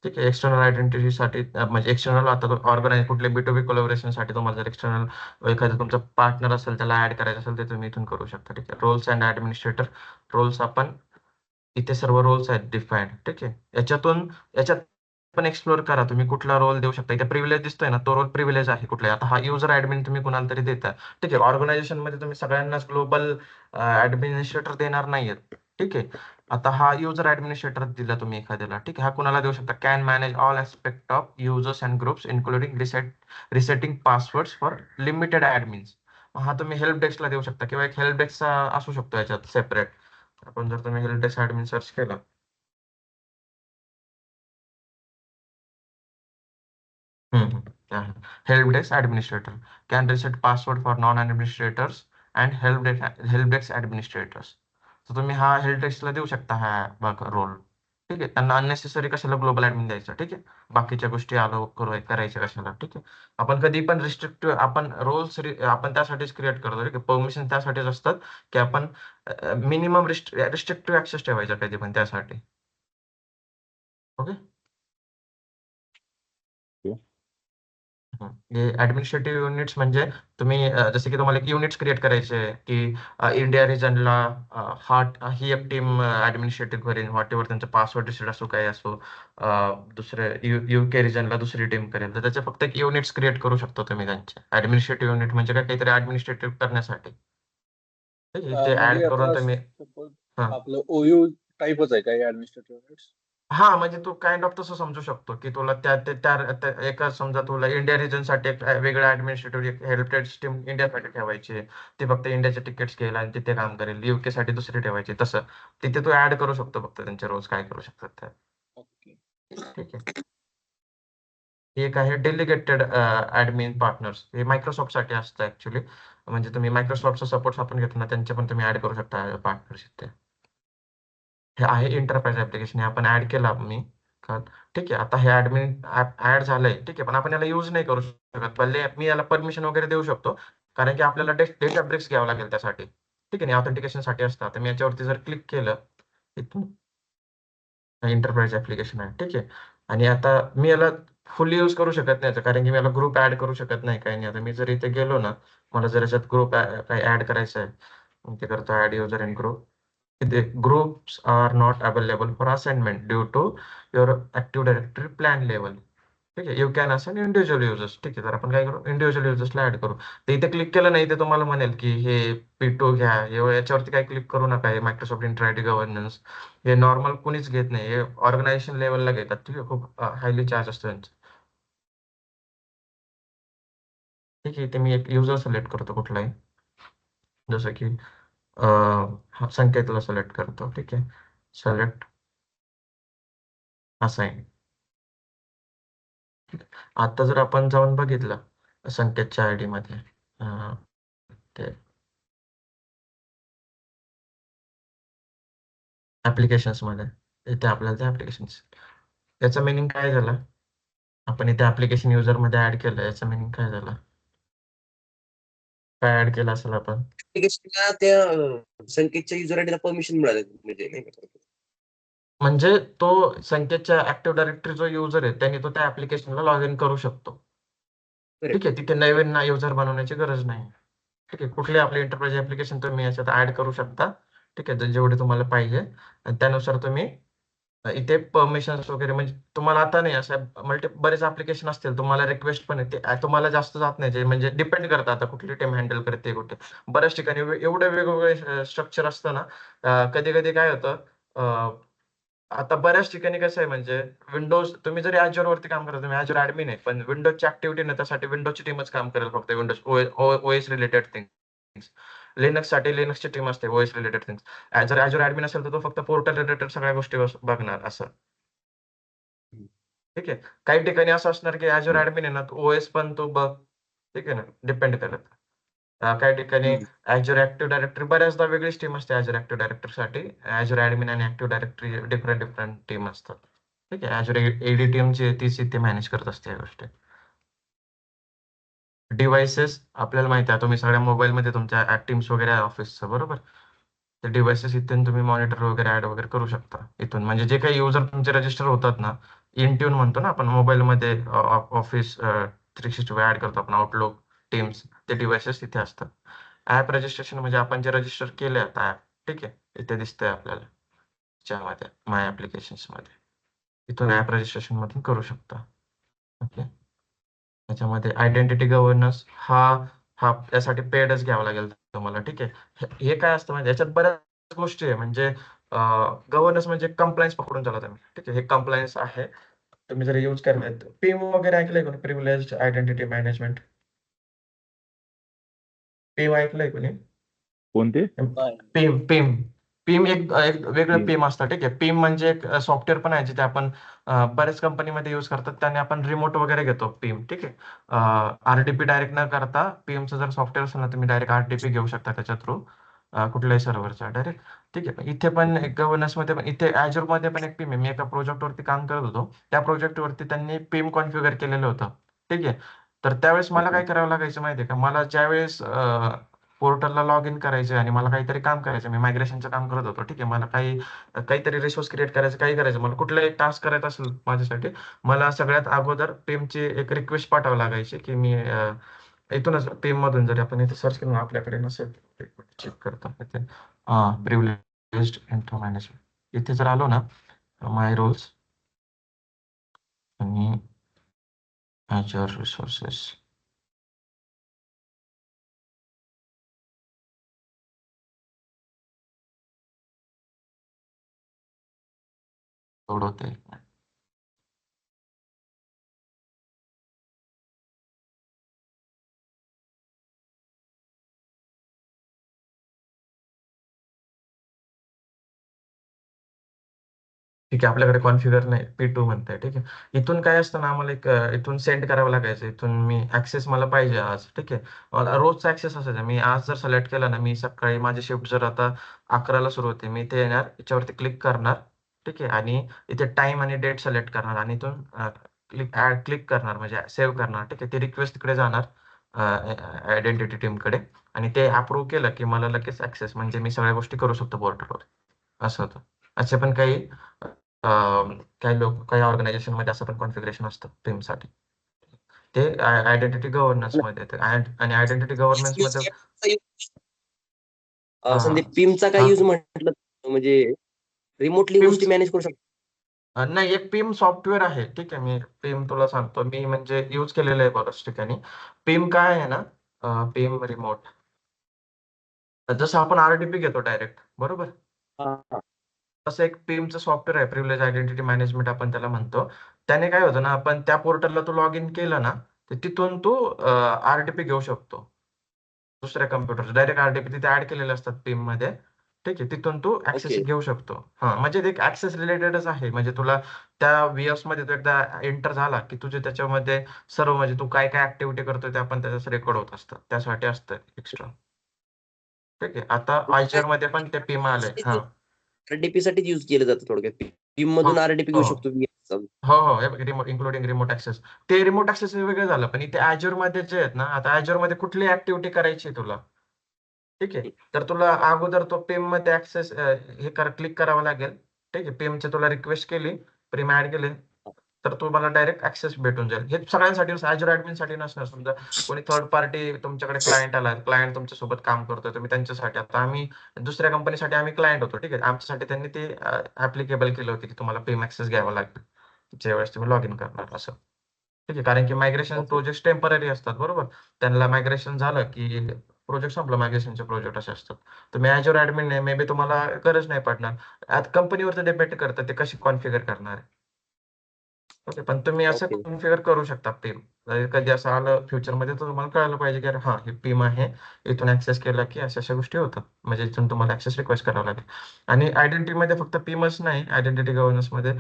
ठीक आहे. एक्सटर्नल आयडेंटिटीसाठी म्हणजे एक्सटर्नल आता ऑर्गनायझ कुठले B2B कोलॅबोरेशनसाठी तुम्हाला जर एक्सटर्नल एखादं तुमचा पार्टनर असेल त्याला ऍड करायचं असेल ते तुम्ही इथून करू शकता. ठीक आहे. रोल्स अँड ऍडमिनिस्ट्रेटर रोल्स आपण इथे सर्व रोल्स आहेत डिफाईन्ड. ठीक आहे. याच्यात पण एक्सप्लोर करा तुम्ही कुठला रोल देऊ शकता. इथे प्रिव्हिलेज दिसतोय ना, तो रोल प्रिव्हिलेज आहे कुठला. आता हा युजर ऍडमिन तुम्ही कुणाला तरी देता. ठीक आहे. ऑर्गनायझेशन मध्ये तुम्ही सगळ्यांनाच ग्लोबल ऍडमिनिस्ट्रेटर देणार नाहीयेत. ठीक आहे. आता हा युजर ऍडमिनिस्ट्रेटर दिला तुम्ही एखाद्याला. ठीक आहे. हा कुणाला देऊ शकता. Can manage all aspect of users and groups including resetting passwords for limited admins. हा तुम्ही हेल्प डेस्कला देऊ शकता किंवा एक हेल्प डेस्कचा असू शकतो याच्यात सेपरेट. आपण जर तुम्ही हेल्प डेस्क ऍडमिन सर्च केलं help desk administrator can reset password for non administrators and help desk administrators. तर तुम्ही हा हेल्प डेस्कला देऊ शकता हा रोल. ठीक आहे. त्यांना अननेसेसरी कशाला ग्लोबल ऍडमिन द्यायचं. ठीक आहे. बाकीच्या गोष्टी अलाउ करायच्या कशाला. ठीक आहे. आपण कधी पण रिस्ट्रिक्टिव्ह आपण रोल्स आपण त्यासाठीच क्रिएट करतो. ठीक आहे. परमिशन त्यासाठीच असतात की आपण मिनिमम रिस्ट्रिक्टिव्ह ऍक्सेस ठेवायचा कधी पण त्यासाठी. ओके. हे ऍडमिनिस्ट्रेटिव्ह युनिट्स म्हणजे तुम्ही जसे की तुम्हाला एक युनिट्स क्रिएट करायचे की इंडिया रिजनला ही एक टीम ऍडमिनिस्ट्रेटिव्ह करेल व्हॉट एव्हर त्यांचा पासवर्ड रिसेट असो काय असो. दुसरे UK रिजनला दुसरी टीम करेल तर त्याचे फक्त एक युनिट्स क्रिएट करू शकतो तुम्ही त्यांचे. ऍडमिनिस्ट्रेटिव्ह युनिट म्हणजे काय काहीतरी ऍडमिनिस्ट्रेटिव्ह करण्यासाठी. ठीक आहे. ते म्हणजे ऍड करून आता तुम्ही सपोज हा आपलं OU टाईपच आहे काय ऍडमिनिस्ट्रेटिव्ह युनिट्स? हा म्हणजे तू काइंड ऑफ तसं समजू शकतो की तुला एका समजा तुला इंडिया रिजन साठी एक वेगळं ऍडमिनिस्ट्रेटिव्ह हेल्प डेस्क टीम इंडियासाठी ठेवायची. ते फक्त इंडियाचे तिकीट्स घेईल आणि तिथे काम करेल. UK साठी दुसरी ठेवायची. तसं तिथे तू ऍड करू शकतो फक्त त्यांचे रोल्स काय करू शकतात ते. ओके. ठीक आहे. एक आहे डेलिगेटेड ऍडमिन पार्टनर्स. हे मायक्रोसॉफ्ट साठी असतं ऍक्च्युली. म्हणजे तुम्ही मायक्रोसॉफ्टचा सपोर्ट आपण घेतो ना त्यांचे पण तुम्ही ऍड करू शकता पार्टनर्स इथे. हे आहे एंटरप्राइज ऍप्लिकेशन. हे आपण ऍड केलं मी काल. ठीक आहे. आता हे ऍडमिन ऍड झालंय. ठीक आहे. पण आपण याला यूज नाही करू शकत. भले मी याला परमिशन वगैरे देऊ शकतो कारण की आपल्याला डेटा ब्रेक्स घ्यावं लागेल त्यासाठी. ठीक आहे. ऑथेंटिकेशन साठी असतं. आता मी याच्यावरती जर क्लिक केलं इथून एंटरप्राइज ऍप्लिकेशन आहे. ठीक आहे. आणि आता मी याला फुल्ली यूज करू शकत नाही कारण की मी याला ग्रुप ऍड करू शकत नाही काही नाही. आता मी जर इथे गेलो ना मला जर याच्यात ग्रुप काही ऍड करायचं आहे मग ते करतो add user in group. The groups are not available for assignment due to your Active Directory plan level. ठीक आहे. You can assign individual users. ठीक आहे. तर आपण काय करू इंडिव्हिज्युअल युजर्सला ऍड करू. तर इथे क्लिक केलं नाही ते तुम्हाला म्हणेल की हे P2 घ्या. याच्यावरती काय क्लिक करू नका. हे मायक्रोसॉफ्ट इंट्रायडी गव्हर्नन्स हे नॉर्मल कुणीच घेत नाही. हे ऑर्गनायझेशन लेवलला घेतात. ठीक आहे. खूप हायली चार्ज असतो त्यांचं. ठीक आहे. इथे मी एक युजर सिलेक्ट करतो कुठलाही जसं की संकेतला सिलेक्ट करतो. ठीक आहे. Select assign. आता जर आपण जाऊन बघितलं संकेतच्या आयडी मध्ये ते ऍप्लिकेशन्स मध्ये इथे आपल्याला ते ऍप्लिकेशन्स याचा मिनिंग काय झाला. आपण इथे ऍप्लिकेशन युजर मध्ये ऍड केलं याचा मिनिंग काय झाला. काय ऍड केलं असेल आपण ऍप्लिकेशनला त्या संकेतच्या युजर आयडीला परमिशन मिळाली म्हणजे नाही का? म्हणजे तो संकेतच्या ऍक्टिव्ह डायरेक्टरी जो युजर आहे त्यांनी तो त्या ऍप्लिकेशनला लॉग इन करू शकतो. ठीक आहे. तिथे नवीन युजर बनवण्याची गरज नाही. ठीक आहे. कुठले आपले एंटरप्राइज ऍप्लिकेशन तुम्ही याच्यात ऍड करू शकता. ठीक आहे. जेवढे तुम्हाला पाहिजे आणि त्यानुसार तुम्ही इथे परमिशन्स वगैरे म्हणजे तुम्हाला आता नाही असं बरेच ऍप्लिकेशन असतील तुम्हाला रिक्वेस्ट पण येते तुम्हाला जास्त जात नाही म्हणजे डिपेंड करतं आता कुठली टीम हँडल करते कुठे. बऱ्याच ठिकाणी एवढे वेगवेगळे स्ट्रक्चर असतं ना कधी कधी काय होतं आता बऱ्याच ठिकाणी कसं आहे म्हणजे विंडोज तुम्ही जरी Azure वरती काम करता तुम्ही Azure ऍडमिन आहे पण विंडोजची ऍक्टिव्हिटी नाही त्यासाठी विंडोजची टीमच काम करेल फक्त Windows OS related things. Linux साठी लिनक्सची टीम असते OS रिलेटेड थिंग्स. जर Azure ऍडमिन असेल तर तो फक्त पोर्टल रिलेटेड सगळ्या गोष्टी बघणार असं. ठीक आहे. काही ठिकाणी असं असणार की Azure ऍडमिन आहे ना OS पण तो बघ. ठीक आहे ना डिपेंड करत. काही ठिकाणी Azure ऍक्टिव्ह डायरेक्टरी बऱ्याचदा वेगळीच टीम असते Azure ऍक्टिव्ह डायरेक्टरी साठी. Azure ऍडमिन आणि ऍक्टिव्ह डायरेक्टरी डिफरंट टीम असतात. ठीक आहे. Azure AD टीम जी आहे तीच इथे मॅनेज करत असते या गोष्टी. डिव्हाइसेस आपल्याला माहिती आहे तुम्ही सगळ्या मोबाईलमध्ये तुमच्या टीम्स वगैरे आहे ऑफिसचं बरोबर. ते डिव्हाइसेस इथून तुम्ही मॉनिटर वगैरे ऍड वगैरे करू शकता इथून, म्हणजे जे काही युजर तुमचे रजिस्टर होतात ना, इन ट्यून म्हणतो ना आपण मोबाईलमध्ये, ऑफिस 365 ऍड करतो आपण, आउटलुक, टीम्स, ते डिव्हाइसेस तिथे असतात. ऍप रजिस्ट्रेशन म्हणजे आपण जे रजिस्टर केले आता ऍप, ठीक आहे, इथे दिसतंय आपल्याला त्याच्यामध्ये माय ऍप्लिकेशन्स मध्ये, इथून ऍप रजिस्ट्रेशन मधून करू शकता. ओके. त्याच्यामध्ये आयडेंटिटी गव्हर्नन्स हा हा त्यासाठी पेडच घ्यावा लागेल तुम्हाला, ठीक आहे. हे काय असतं म्हणजे याच्यात बऱ्याच गोष्टी आहे, म्हणजे गव्हर्नन्स म्हणजे कंप्लायन्स पकडून चला तुम्ही, ठीक आहे. हे कंप्लायन्स आहे, तुम्ही जर यूज करताय पीम वगैरे ऐकलंय कोणी, प्रिव्हिलेज्ड आयडेंटिटी मॅनेजमेंट, पीम ऐकलंय कोणी? कोणते? नाही. पीम पीम पीम एक एक वेगळं PIM. पीम असतं, ठीक आहे. पीम म्हणजे एक सॉफ्टवेअर पण आहे जिथे आपण बऱ्याच कंपनीमध्ये यूज करतात, त्याने आपण रिमोट वगैरे घेतो पीम, ठीक आहे. आरडीपी डायरेक्ट न करता पीएमचं जर सॉफ्टवेअर असेल ना, तुम्ही डायरेक्ट आरडीपी घेऊ शकता त्याच्या थ्रू, कुठल्याही सर्व्हरचा डायरेक्ट, ठीक आहे. इथे पण गव्हर्नन्स मध्ये पण इथे Azure मध्ये पण एक पीम आहे. मी एका प्रोजेक्टवरती काम करत होतो, त्या प्रोजेक्टवरती त्यांनी पीम कॉन्फिगर केलेलं होतं, ठीक आहे. तर त्यावेळेस मला ओके. काय करावं लागायचं माहिती आहे का, मला ज्यावेळेस पोर्टलला लॉग इन करायचं आणि मला काहीतरी काम करायचं, मी मायग्रेशनचं काम करत होतो, ठीक आहे. मला काहीतरी रिसोर्स क्रिएट करायचं, काही करायचं, मला कुठलाही टास्क करायचा असेल माझ्यासाठी, मला सगळ्यात अगोदर पीमची एक रिक्वेस्ट पाठवावी लागायची की मी इथूनच पीम मधून, जरी आपण इथे सर्च करून आपल्याकडे नसेल, चेक करतो इथे, प्रिव्हिलेज्ड इन्फो मॅनेजमेंट, इथे जर आलो ना, माय रोल्स आणि Azure रिसोर्सेस, होते. ठीक आहे, आपल्याकडे कॉन्फिगर नाही, P2 म्हणताय, ठीक आहे. इथून काय असतं ना, आम्हाला एक इथून सेंड करावं लागायचं, इथून मी ऍक्सेस मला पाहिजे आज, ठीक आहे. मला रोजचा ऍक्सेस असायचा, मी आज जर सिलेक्ट केला ना, मी सकाळी माझी शिफ्ट जर आता 11ला सुरू होते, मी इथे येणार, याच्यावरती क्लिक करणार, ठीक आहे, आणि इथे टाइम आणि डेट सिलेक्ट करणार, आणि इथून क्लिक करणार म्हणजे सेव्ह करणार, ठीक आहे. ती रिक्वेस्ट तिकडे जाणार आयडेंटिटी टीमकडे, आणि ते अप्रूव्ह केलं की मला लगेच ऍक्सेस, म्हणजे मी सगळ्या गोष्टी करू शकतो पोर्टलवर, असं होतं. असे पण काही लोक, काही ऑर्गनायझेशन मध्ये असं पण कॉन्फिगरेशन असतं टीमसाठी, ते आयडेंटिटी गव्हर्नन्स मध्ये येते. आणि आयडेंटिटी गव्हर्नन्स मध्ये संदीप, पीमचा काय यूज म्हटलं म्हणजे रिमोटली PIM गोष्टी मॅनेज करू शकतो? नाही, एक पीम सॉफ्टवेअर आहे, ठीक आहे. मी पीम तुला सांगतो, मी म्हणजे यूज केलेलं आहे बऱ्याच ठिकाणी. पीम काय आहे ना, पीम रिमोट, जसं आपण आरडीपी घेतो डायरेक्ट बरोबर, हा. तसं एक पीएमचं सॉफ्टवेअर आहे, प्रिव्हिलेज आयडेंटिटी मॅनेजमेंट आपण त्याला म्हणतो. त्याने काय होतं ना, आपण त्या पोर्टलला तू लॉग इन केलं ना, तर तिथून तू आरटीपी घेऊ शकतो दुसऱ्या कम्प्युटर, डायरेक्ट आरटीपी तिथे ऍड केलेले असतात पीम मध्ये, ठीक आहे. तिथून तू ऍक्सेस ओके. घेऊ शकतो. हा, म्हणजे ते एक ऍक्सेस रिलेटेडच आहे, म्हणजे तुला त्या व्हीएस मध्ये तू एकदा एंटर झाला की तुझे त्याच्यामध्ये सर्व, म्हणजे तू काय काय ऍक्टिव्हिटी करतोय ते आपण त्याच्यात रेकॉर्ड होत असतात, त्यासाठी असतं एक्स्ट्रा, ठीक आहे. आता आयचर मध्ये पण ते पीम आलंय. हा, आरडीपी साठीच यूज केलं जातं थोडक्यात. पीम हो मधून आरडीपी हो घेऊ शकतो हो हो, रिमोट इंक्लुडिंग रिमोट ऍक्सेस, ते रिमोट ऍक्सेस वेगळं झालं. पण इथे Azure मध्ये जे आहेत ना, आता Azure मध्ये कुठली ऍक्टिव्हिटी करायची आहे तुला, ठीक आहे, तर तुला अगोदर तो पेम मध्ये ऍक्सेस हे क्लिक करावं लागेल, ठीक आहे. पेमचे तुला रिक्वेस्ट केली, प्रीम ऍड केले, तर तुम्हाला डायरेक्ट ऍक्सेस भेटून जाईल. हे सगळ्यांसाठी, Azure ऍडमिन साठी नसणार. समजा कोणी थर्ड पार्टी तुमच्याकडे क्लायंट आला, क्लायंट तुमच्यासोबत काम करतोय, तुम्ही त्यांच्यासाठी, आता आम्ही दुसऱ्या कंपनीसाठी आम्ही क्लायंट होतो, ठीक आहे. आमच्यासाठी त्यांनी ते ऍप्लिकेबल केलं होतं की तुम्हाला पेम ऍक्सेस घ्यावा लागेल ज्यावेळेस तुम्ही लॉग इन करणार, असं, ठीक आहे. कारण की मायग्रेशन ओके. प्रोजेक्ट टेम्पररी असतात बरोबर, त्यांना मायग्रेशन झालं की प्रोजेक्ट संपलं, मायग्रेशनचे प्रोजेक्ट असे असतात. तुम्ही Azure ऍडमिन आहे, मे बी तुम्हाला गरज नाही पडणार. आता कंपनीवर डिपेंड करतं ते कशी कॉन्फिगर करणार आहे. ओके, पण तुम्ही असं ओके. कॉन्फिगर करू शकता पीम. कधी असं आलं फ्युचरमध्ये तर तुम्हाला कळायला पाहिजे की अरे हा, हे पीम आहे, इथून ऍक्सेस केला की अशा अशा गोष्टी होतात, म्हणजे इथून तुम्हाला ऍक्सेस रिक्वेस्ट करावा लागेल. आणि आयडेंटिटी मध्ये फक्त पीमच नाही, आयडेंटिटी गव्हर्नन्स मध्ये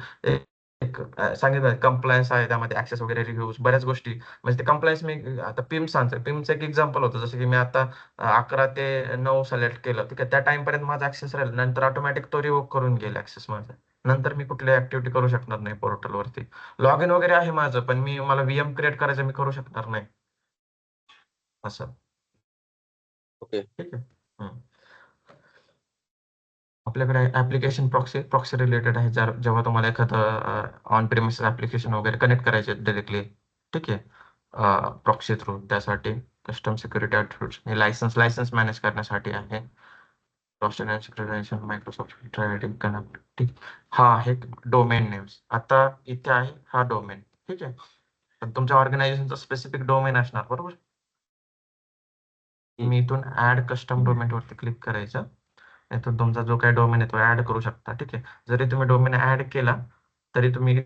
एक सांगितलं कंप्लायन्स आहे, त्यामध्ये ऍक्सेस वगैरे रिव्ह्यूज, बऱ्याच गोष्टी, म्हणजे ते कंप्लायन्स, मी आता पीम सांगतो. पीमचं एक एक्झाम्पल होतं, जसं की मी आता 11 ते 9 सिलेक्ट केलं, ठीक आहे. त्या टाइम पर्यंत माझा ऍक्सेस राहील, नंतर ऑटोमॅटिक तो रिवोक करून घेईल ऍक्सेस माझा, नंतर मी कुठली ऍक्टिव्हिटी करू शकणार नाही पोर्टलवरती. लॉग इन वगैरे आहे माझं, पण मला व्हीएम क्रिएट करायचं मी करू शकणार नाही. असं. ओके. ठीक आहे. आपल्याकडे ऍप्लिकेशन प्रॉक्सी रिलेटेड आहे. जेव्हा तुम्हाला एखादं ऑन प्रिमिसेस ऍप्लिकेशन वगैरे कनेक्ट करायचे डायरेक्टली, ठीक आहे, प्रॉक्सी थ्रू, त्यासाठी कस्टम सिक्युरिटी ॲट्रिब्यूट्स हे लायसन्स मॅनेज करण्यासाठी आहे. मायक्रोसॉफ्ट कनेक्ट, ठीक. हा आहे डोमेन नेम्स. आता इथे आहे हा डोमेन, ठीक आहे. पण तुमच्या ऑर्गनायझेशनचा स्पेसिफिक डोमेन असणार, बरोबर. मी इथून ऍड कस्टम डोमेन वरती क्लिक करायचं. इथून तुमचा जो काही डोमेन आहे तो ऍड करू शकता, ठीक आहे. जरी तुम्ही डोमेन ऍड केला तरी तुम्ही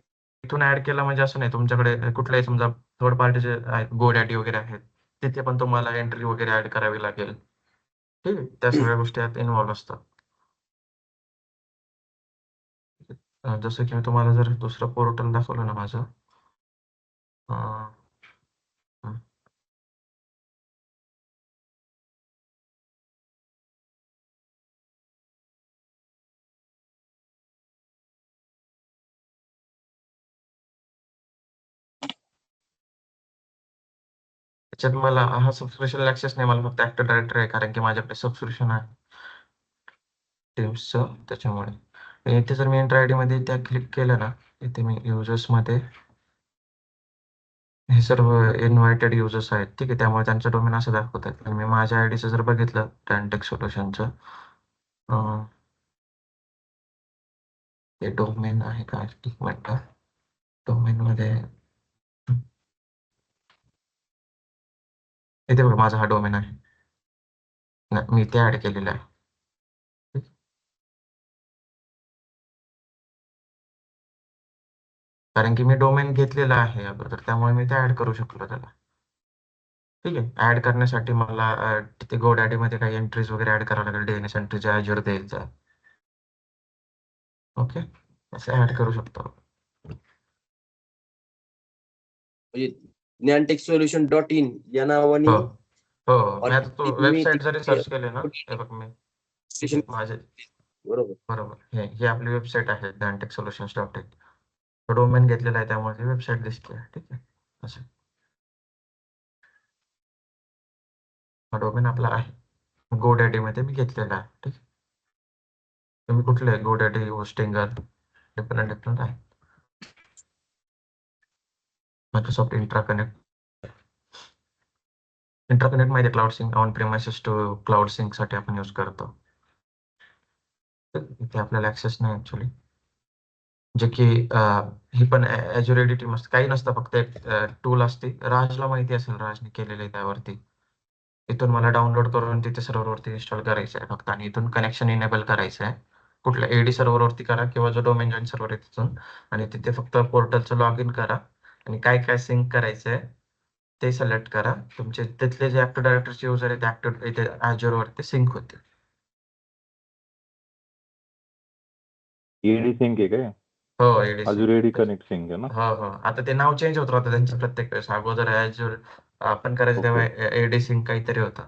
इथून ऍड केला म्हणजे असं नाही, तुमच्याकडे कुठल्याही समजा थर्ड पार्टीचे GoDaddy वगैरे आहेत, तिथे पण तुम्हाला एंट्री वगैरे ऍड करावी लागेल, ठीक आहे. त्या सगळ्या गोष्टी यात इन्व्हॉल्व्ह असतात. जसं की मी तुम्हाला जर दुसरं पोर्टल दाखवलं ना माझं, त्याच्यात मला हा सबस्क्रिप्शन ऍक्सेस नाही, मला फक्त ऍक्टिव्ह डायरेक्टरी आहे, कारण की माझ्याकडे सबस्क्रिप्शन आहे टीम्सचं, त्याच्यामुळे. इथे जर मी एंटर आय डी मध्ये त्या क्लिक केलं ना, इथे मी युजर्स मध्ये हे सर्व इन्व्हायटेड युजर्स आहेत, ठीक आहे. त्यामुळे त्यांचं डोमेन असं दाखवत आहे. आणि मी माझ्या आयडीचं जर बघितलं टॅनटेक सोल्युशनचं, ते डोमेन आहे का, एक मिनिट. डोमेन मध्ये इथे बघा, माझा हा डोमेन आहे, मी ते ऍड केलेलं आहे. कारण की मी डोमेन घेतलेला आहे अगोदर, त्यामुळे मी ते ऍड करू शकलो त्याला, ठीक आहे. ऍड करण्यासाठी मला तिथे GoDaddy मध्ये काही एंट्रीज वगैरे ऍड करावं लागेल, DNS एंट्रीच्या Azure द्यायचा. ओके, असं ऍड करू शकतो. म्हणजे ज्ञानटेक सोल्युशन .in या नावाने हो. मी आता तो तुम्ही वेबसाईट जरी सर्च केले ना, हे बघ मी माझे, बरोबर, हे आपली वेबसाईट आहे ज्ञानटेक सोल्युशन्स .in. डोमेन घेतलेला आहे, त्यामुळे वेबसाईट दिसते, ठीक आहे. असं हा डोमेन आपला आहे, GoDaddy मध्ये मी घेतलेला आहे, ठीक आहे. तुम्ही कुठले GoDaddy, होस्टिंगर, डिफरंट आहे. मायक्रोसॉफ्ट इंट्राकनेक्ट मध्ये cloud sync, on premises to cloud sync साठी आपण यूज करतो. इथे आपल्याला ऍक्सेस नाही ऍक्च्युली, जे की ही पण Azure AD टीम असते, काही नसतं, फक्त एक टूल असते. राजला माहिती असेल, राजने केलेलं आहे त्यावरती. इथून मला डाउनलोड करून तिथे सर्व्हरवरती इन्स्टॉल करायचं आहे फक्त, आणि इथून कनेक्शन इनेबल करायचं आहे. कुठल्या AD सर्व्हरवरती करा, किंवा जो डोमेन जॉइन सर्व्हर आहे तिथून, आणि तिथे फक्त पोर्टलचं लॉग इन करा, आणि काय काय सिंक करायचं आहे ते सिलेक्ट करा. तुमचे तिथले जे ऍक्टिव्ह डायरेक्टरीचे युजर आहेत, ऍक्टिव्ह इथे Azure वरती सिंक होते. AD सिंक आहे काय? हो, AD Azure AD connect sync आहे ना? हो. आता ते नाव चेंज होत राहतं त्यांचं प्रत्येक वेळेस. अगोदर Azure आपण करायचं तेव्हा AD सिंक काहीतरी होतं,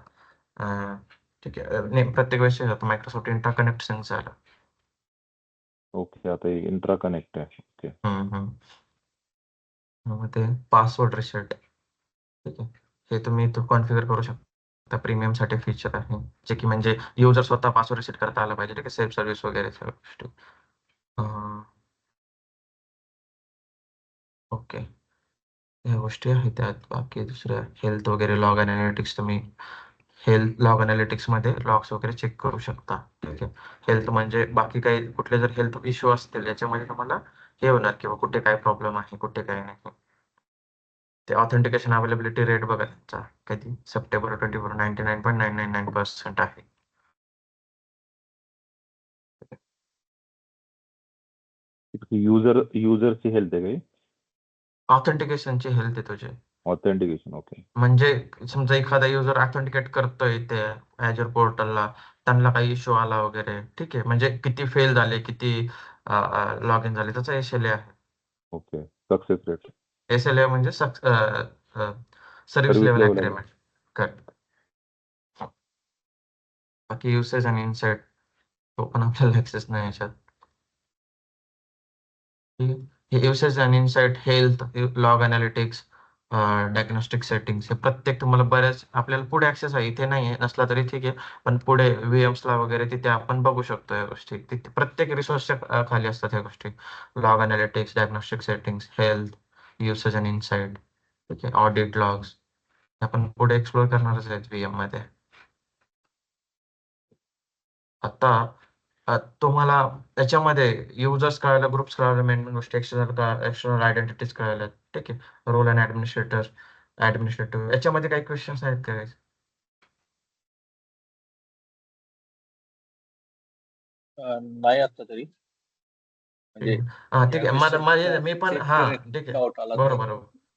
ठीक आहे. नाही, प्रत्येक वेळेस होतं. मायक्रोसॉफ्ट इंटरकनेक्ट सिंक झालं. ओके, आता इंट्रा कनेक्ट आहे. ओके. मग ते पासवर्ड रिसेट, ठीक आहे, हे तुम्ही इथं कॉन्फिगर करू शकता. प्रीमियम साठी फीचर आहे, जे की म्हणजे युजर स्वतः पासवर्ड रिसेट करता आला पाहिजे, ठीक आहे. सेल्फ सर्व्हिस वगैरे सगळ्या गोष्टी. ओके, या गोष्टी आहेत त्यात. बाकी दुसऱ्या हेल्थ वगैरे, लॉग अनालिटिक्स, तुम्ही हेल्थ लॉग अनालिटिक्स मध्ये लॉग्स वगैरे चेक करू शकता, ठीक आहे. हेल्थ म्हणजे बाकी काही कुठले जर हेल्थ इश्यू असतील याच्यामध्ये तुम्हाला हे होणार, किंवा कुठे काय प्रॉब्लेम आहे, कुठे काय नाही. ते ऑथेंटिकेशन अवेलेबिलिटी रेट बघा त्यांचा, कधी सप्टेंबर 24 99.999% आहे. युजरची हेल्थ आहे काही? ऑथेंटिकेशनची हेल्थ आहे तुझे. Authentication, okay. म्हणजे समजा एखादा युजर ऑथेंटिकेट करतोय ते Azure पोर्टलला, त्यांना काही इश्यू आला वगैरे, ठीक आहे, म्हणजे किती फेल झाले, किती लॉग इन झाले, त्याचा SLA आहे. Okay, success rate. SLA म्हणजे सर्व्हिस लेवल अग्रीमेंट. करेक्ट. बाकी युसेज आणि इनसाइट तो पण आपल्याला ऍक्सेस नाही याच्यात. हे युसेज आणि insight, health, log analytics, diagnostic settings हे प्रत्येक तुम्हाला बऱ्याच आपल्याला पुढे ऍक्सेस आहे, इथे नाही आहे, नसला तरी ठीक आहे, पण पुढे VMs ला वगैरे तिथे आपण बघू शकतो या गोष्टी. तिथे प्रत्येक रिसोर्सच्या खाली असतात ह्या गोष्टी. Log analytics, diagnostic settings, health, usage and insight, ठीक आहे, ऑडिट लॉग्स आपण पुढे एक्सप्लोर करणारच आहेत VM मध्ये. आता तुम्हाला त्याच्यामध्ये युजर्स कळायला, ग्रुप्स कळायला, मेन गोष्टी एक्सटर्नल आयडेंटिटीज कळायला, ठीक आहे, रोल अँड ऍडमिनिस्ट्रेटिव्ह याच्यामध्ये काही क्वेश्चन्स आहेत का? नाही आता तरी, म्हणजे हा ठीक या आहे, माझे मी पण चेक हा करेन, ठीक आहे, डाऊट आला तर. बरोबर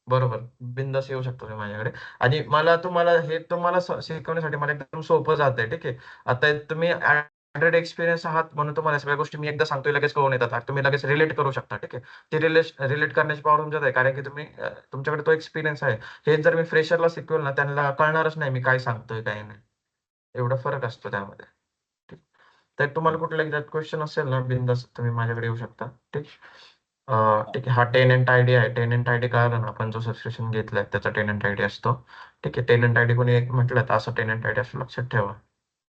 बरोबर बिंदास येऊ शकतो तुम्ही माझ्याकडे. आणि मला तुम्हाला शिकवण्यासाठी मला एकदम सोपं जातंय, ठीक आहे. आता तुम्ही अँड्रॉइड एक्सपिरियन्स आहात म्हणून तुम्हाला सगळ्या गोष्टी मी एकदा सांगतोय लगेच कळून येतात, तुम्ही लगेच रिलेट करू शकता, ठीक आहे. ते रिलेट करण्याची पॉवर तुमच्यात आहे, कारण की तुमच्याकडे तो एक्सपिरियन्स आहे. हे जर मी फ्रेशरला शिकवेल ना, त्यांना कळणारच नाही मी काय सांगतोय काय नाही. एवढा फरक असतो त्यामध्ये. ठीक. तर तुम्हाला कुठला त्यात क्वेश्चन असेल ना, बिंदास तुम्ही माझ्याकडे येऊ शकता, ठीक. ठीक आहे, हा टेनंट आयडी आहे. टेनंट आयडी कळाला ना, आपण जो सबस्क्रिप्शन घेतलाय त्याचा टेनंट आयडी असतो, ठीक आहे. टेनंट आयडी कोणी एक म्हटलं तर असं टेनंट आयडी असं लक्षात ठेवा,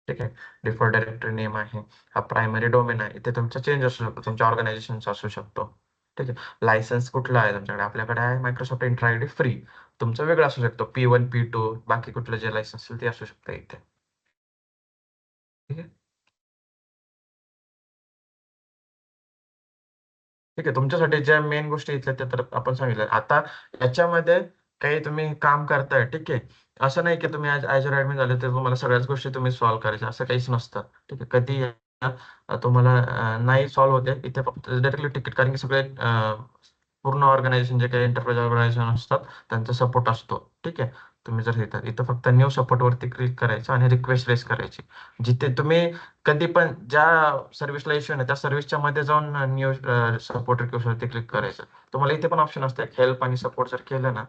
ठीक आहे. डिफॉल्ट डायरेक्टरी नेम आहे. हा प्रायमरी डोमेन आहे, इथे तुमचा चेंज असू शकतो, तुमच्या ऑर्गनायझेशनचा असू शकतो, ठीक आहे. लायसन्स कुठला आहे तुमच्याकडे? आपल्याकडे आहे मायक्रोसॉफ्ट इंट्रा आयडी फ्री. तुमचं वेगळं असू शकतो, P1 P2 बाकी कुठलं जे लायसन्स असेल ते असू शकतं इथे, ठीक आहे. ठीक आहे, तुमच्यासाठी ज्या मेन गोष्टी इथल्या त्या तर आपण सांगितलं. आता याच्यामध्ये काही तुम्ही काम करताय, ठीक आहे. असं नाही की तुम्ही आज Azure ऍडमिन झाले तर तुम्हाला सगळ्याच गोष्टी तुम्ही सॉल्व्ह करायच्या, असं काहीच नसतं, ठीक आहे. कधी तुम्हाला नाही सॉल्व्ह होते इथे, फक्त डायरेक्टली तिकीट, कारण की सगळे पूर्ण ऑर्गनायझेशन जे काही एंटरप्राइज ऑर्गनायझेशन असतात त्यांचा सपोर्ट असतो, ठीक आहे. तुम्ही जर इथं फक्त न्यू सपोर्ट वरती क्लिक करायचं आणि रिक्वेस्ट रेस करायची. जिथे तुम्ही कधी पण ज्या सर्व्हिसला इश्यू नाही त्या सर्व्हिसच्या मध्ये जाऊन न्यू सपोर्ट रिक्वेस्ट वरती क्लिक करायचं. तुम्हाला इथे पण ऑप्शन असते हेल्प आणि सपोर्ट, जर केलं ना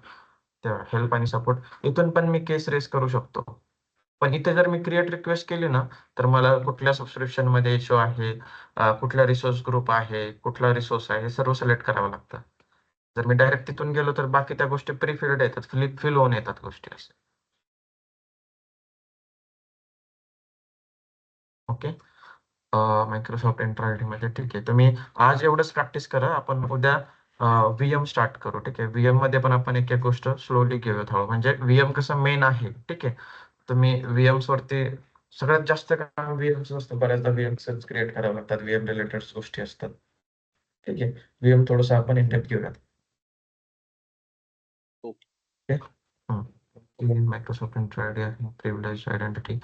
तेव्हा हेल्प आणि सपोर्ट इथून पण मी केस रेस करू शकतो. पण इथे जर मी क्रिएट रिक्वेस्ट केली ना, तर मला कुठल्या सबस्क्रिप्शन मध्ये इश्यू आहे, कुठला रिसोर्स ग्रुप आहे, कुठला रिसोर्स आहे, हे सर्व सिलेक्ट करावं लागतं. जर मी डायरेक्ट तिथून गेलो तर बाकी त्या गोष्टी प्री फिल्ड येतात, फिल होऊन येतात गोष्टी असे. ओके. मायक्रोसॉफ्ट एंट्रा मध्ये ठीक आहे. तुम्ही आज एवढंच प्रॅक्टिस करा, आपण उद्या VM स्टार्ट करू, ठीक आहे. VM मध्ये पण आपण एक एक गोष्ट स्लोली घेऊयात हळू, म्हणजे VM कसं मेन आहे, ठीक आहे. तुम्ही VMs वरती सगळ्यात जास्त काम VMs असतं, बऱ्याचदा VMs क्रिएट करावं लागतात, VM रिलेटेड गोष्टी असतात, ठीक आहे. VM थोडंसं आपण इंडेप्थ घेऊयात, ओके. मायक्रोसॉफ्ट एंट्रा आयडी आहे, प्रिव्हिलेज आयडेंटिटी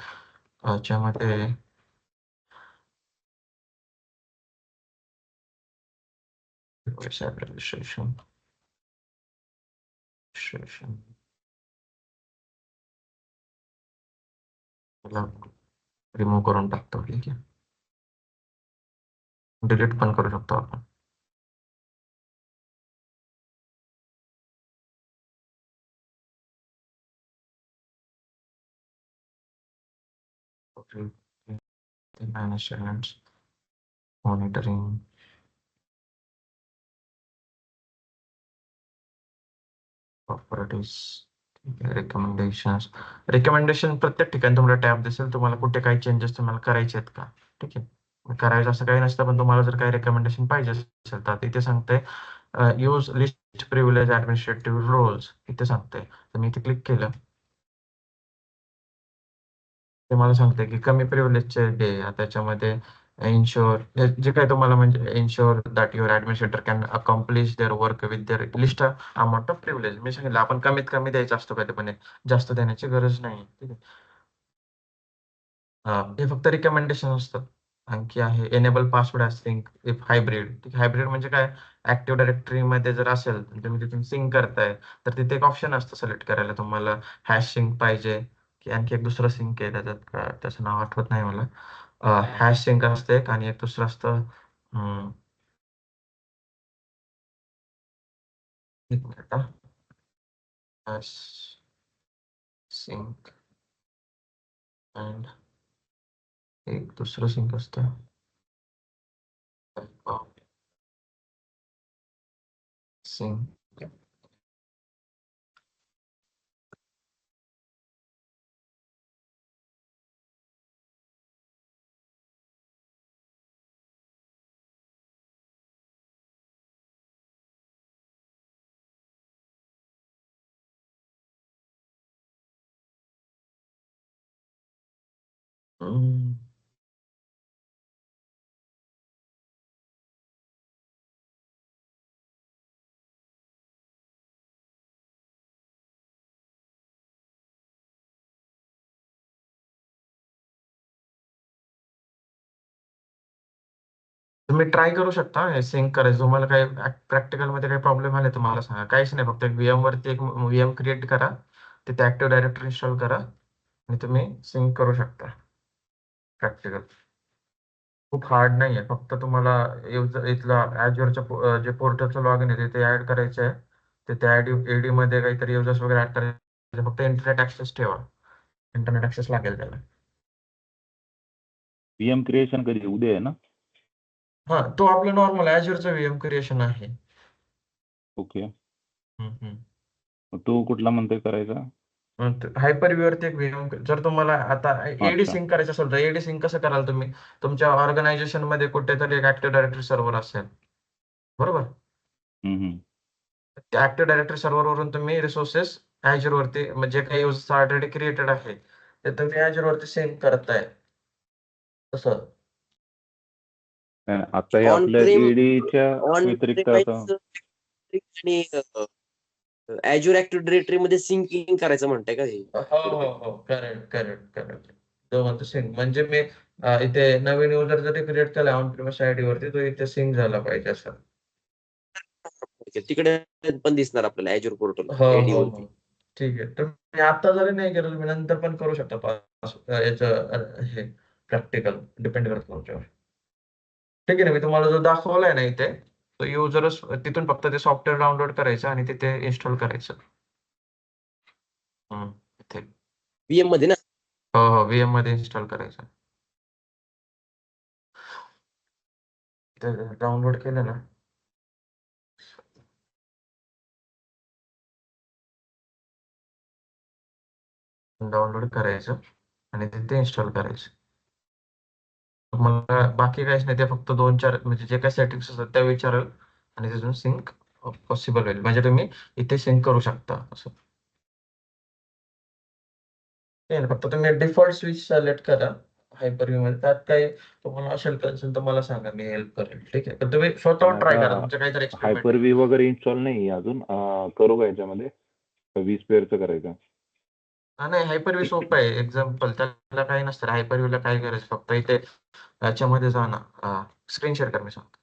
ज्यामध्ये registration रिमूव्ह करून टाकतो, ठीक आहे. डिलीट पण करू शकतो आपण. Manage tenants, monitoring, properties, recommendation प्रत्येक ठिकाणी तुम्हाला टॅब दिसेल, तुम्हाला कुठे काही चेंजेस तुम्हाला करायचे आहेत का, ठीक आहे. करायचं असं काही नसतं, पण तुम्हाला जर काही रिकमेंडेशन पाहिजे असेल तर इथे सांगते use least privilege administrative roles, इथे सांगते. तर मी इथे क्लिक केलं, ते मला सांगते की कमी प्रिव्हिलेजचे डे, त्याच्यामध्ये इन्शुअर जे काही तुम्हाला, म्हणजे ensure that your administrator can accomplish their work with their least amount of privilege. मी सांगितलं आपण कमीत कमी द्यायचा असतो कधी पण, जास्त देण्याची गरज नाही, ठीक आहे. हे फक्त रिकमेंडेशन असतात. आणखी आहे enable password sync if hybrid. Hybrid म्हणजे काय, ऍक्टिव्ह डायरेक्टरी मध्ये जर असेल तुम्ही तिथून सिंक करताय तर तिथे एक ऑप्शन असतं सिलेक्ट करायला, तुम्हाला हॅश सिंक पाहिजे की आणखी एक दुसरं सिंक आहे, त्याच्यात त्याचं नाव आठवत नाही मला. हॅश सिंक असते एक, आणि एक दुसरं असतं एक मिनिट, हॅश सिंक अँड एक दुसरं सिंक असतं सिंक. हम्म. तुम्ही ट्राय करू शकता सिंक करायचं. तुम्हाला काही प्रॅक्टिकल मध्ये काही प्रॉब्लेम आले तर मला सांगा. काहीच नाही, फक्त VM वरती एक VM क्रिएट करा, तिथे ऍक्टिव्ह डायरेक्टरी इन्स्टॉल करा आणि तुम्ही सिंक करू शकता. प्रॅक्टिकल खूप हार्ड नाहीये, फक्त तुम्हाला इथला Azureच्या जे पोर्टलचं लॉगिन आहे ते ऍड करायचं आहे. तिथे AD मध्ये काहीतरी युजर्स वगैरे ऍड करायचे. फक्त इंटरनेट ऍक्सेस ठेवा, इंटरनेट ऍक्सेस लागेल त्याला. VM क्रिएशन कधी उद्या आहे ना? हा, तो आपलं नॉर्मल Azureचं VM क्रिएशन आहे. ओके. हम्म. मग तू कुठला म्हणतोय करायचा? हायपर वरती एक VM, जर तुम्हाला आता एडी अच्छा. सिंक करायचं असेल तर एडी सिंक कसं कराल तुम्ही? तुमच्या ऑर्गनायझेशन मध्ये कुठेतरी एक ऍक्टिव्ह डायरेक्टरी सर्व्हर असेल, बरोबर? हम्म. त्या ऍक्टिव्ह डायरेक्टरी सर्व्हर वरून तुम्ही रिसोर्सेस Azure वरती, म्हणजे काही युजर्स ऑलरेडी क्रिएटेड आहे ते तुम्ही Azure वरती सिंक करताय तसं. आणि आता हे ऑन आपल्या प्रेम ईडीच्या ऑन व्यतिरिक्त आता आणि Azure Active Directory मध्ये सिंकिंग करायचं म्हणताय का हे? हो, करेक्ट. दोघांचं सिंक म्हणजे मी इथे नवीन युजर जरी क्रिएट केला ऑन प्रिमिस आयडी वरती, तो इथे सिंक झाला पाहिजे असं. तिकडे पण दिसणार आपल्याला Azure पोर्टल हो AD हो वरती. हो ठीक आहे. तुम्ही आता जरी नाही केलं, तुम्ही नंतर पण करू शकता. याचं हे प्रॅक्टिकल डिपेंड करतं तुमच्यावर. ठीक आहे ना, मी तुम्हाला जो दाखवलाय ना इथे, तो युजरच तिथून फक्त ते सॉफ्टवेअर डाउनलोड करायचं आणि तिथे इन्स्टॉल करायचं. इथे VM मध्ये ना? हो VM मध्ये इन्स्टॉल करायचं. डाउनलोड केलं ना, डाउनलोड करायचं आणि तिथे इन्स्टॉल करायचं. मला बाकी काहीच नाही, ते फक्त 2-4 म्हणजे जे काही सेटिंग्स असतात त्या विचारेल आणि तिथून सिंक पॉसिबल होईल. म्हणजे तुम्ही इथे सिंक करू शकता असं. नाही ना, फक्त तुम्ही डिफॉल्ट स्विच सिलेक्ट करा हायपर-व्ह्यू मध्ये. त्यात काही तुम्हाला असेल तर मला सांगा, मी हेल्प करेल. ठीक आहे, पण तुम्ही स्वतःहून ट्राय करा, तुमचं काहीतरी एक्सपेरिमेंट. हायपर-व्ही वगैरे इन्स्टॉल नाही अजून. करू का याच्यामध्ये? vSphere करायचं? नाही, हायपर-व्ह्यू सोपं आहे. एक्झाम्पल त्याला काही नसतं. हायपर-व्ह्यूला काय करायचं, फक्त इथे याच्यामध्ये जा ना, स्क्रीन शेअर कर, मी सांगतो.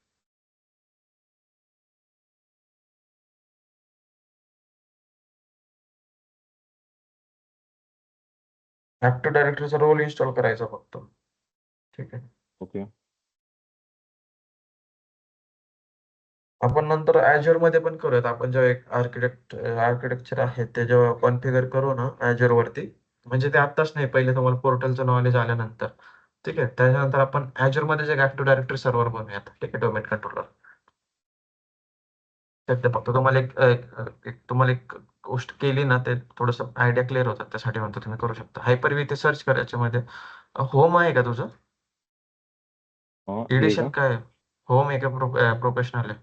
ऍक्टिव्ह डायरेक्टरीचा रोल इन्स्टॉल करायचा फक्त. ठीक आहे. ओके. आपण नंतर Azure मध्ये पण करूयात. आपण जेव्हा एक आर्किटेक्चर आहे ते जेव्हा कॉन्फिगर करू ना Azure वरती, म्हणजे ते आत्ताच नाही, पहिले तुम्हाला पोर्टलचं नॉलेज आल्यानंतर. ठीक आहे, त्याच्यानंतर आपण Azure मध्ये जे ऍक्टिव्ह डायरेक्टरी सर्व्हर बनवूयात. ठीक आहे, डोमेन कंट्रोलर. ते फक्त तुम्हाला तुम्हाला एक गोष्ट केली ना, ते थोडंसं आयडिया क्लिअर होतात. त्यासाठी म्हणतो तुम्ही करू शकता. हायपर-व्ही ते सर्च करा याच्यामध्ये. होम आहे का तुझं? हे एडिशन का? काय आहे? होम आहे का प्रोफेशनल आहे?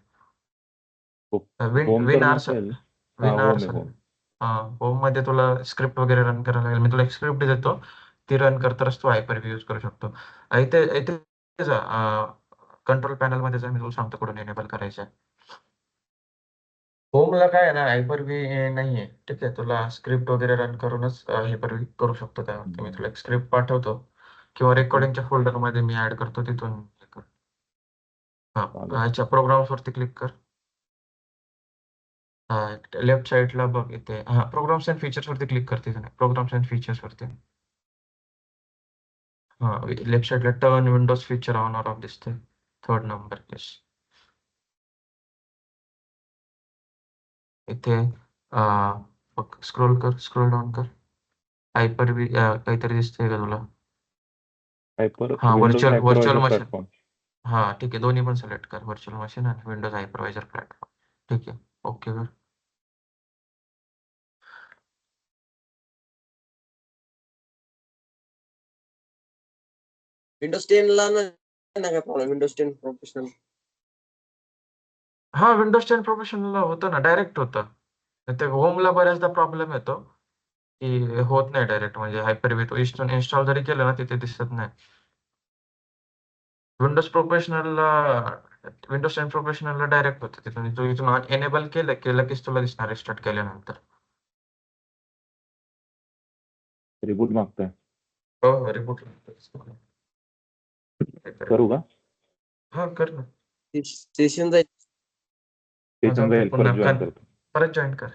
होम तर नसेल. हा, होम आहे, होम. होम मध्ये तुला स्क्रिप्ट वगैरे रन करायला लागेल. मी तुला एक स्क्रिप्ट देतो, ती रन करताच तू हायपर-व्ही यूज करू शकतो. इथे इथे कंट्रोल पॅनल मध्ये जा, मी तुला सांगतो कुठून एनेबल करायचं आहे. होमला काय आहे ना, हायपर-व्ही नाहीये. ठीक आहे, तुला स्क्रिप्ट वगैरे रन करूनच हायपर-व्ही करू शकतो त्यावरती. मी तुला एक स्क्रिप्ट पाठवतो किंवा रेकॉर्डिंगच्या फोल्डर मध्ये मी ऍड करतो, तिथून हे कर. चालेल. अच्छा, प्रोग्राम्स वरती क्लिक कर. लेफ्ट साईडला बघ, इथे प्रोग्राम्स अँड फीचर्स वरती क्लिक कर. तिथे प्रोग्राम्स अँड फीचर्स वरती लेफ्ट साईडला turn Windows feature on or off दिसते, 3rd नंबर. येस, इथे स्क्रोल डाऊन कर. हायपर-व्ही काहीतरी दिसतंय का तुला? Windows virtual hypervisor machine. Platform. ठीक आहे, दोन्ही पण सिलेक्ट कर, व्हर्च्युअल मशीन आणि विंडोज हायपरवायझर प्लॅटफॉर्म. ठीक आहे, ओके कर. विंडोज 10 ला नाही काय प्रॉब्लेम? Windows 10 professional. विंडोज 10 प्रोफेशनलला होतं ना, डायरेक्ट होतं. ते होमला बऱ्याचदा प्रॉब्लेम येतो. की होत नाही डायरेक्ट, म्हणजे Hyper-V तो इन्स्टॉल जरी केलं ना तिथे दिसत नाही. विंडोज प्रोफेशनलला विंडोज 10 प्रोफेशनलला डायरेक्ट होतं तिथून, तू इथून एनेबल केलं कीच तुला दिसणार रिस्टार्ट केल्यानंतर. रिबूट मागताय, हो हो, रिबूट करू का? हा कर ना. सेशन जाईल. स्टेशन जाऊ दे, जाईल, पुन्हा परत जॉईन करतो. परत जॉईन कर.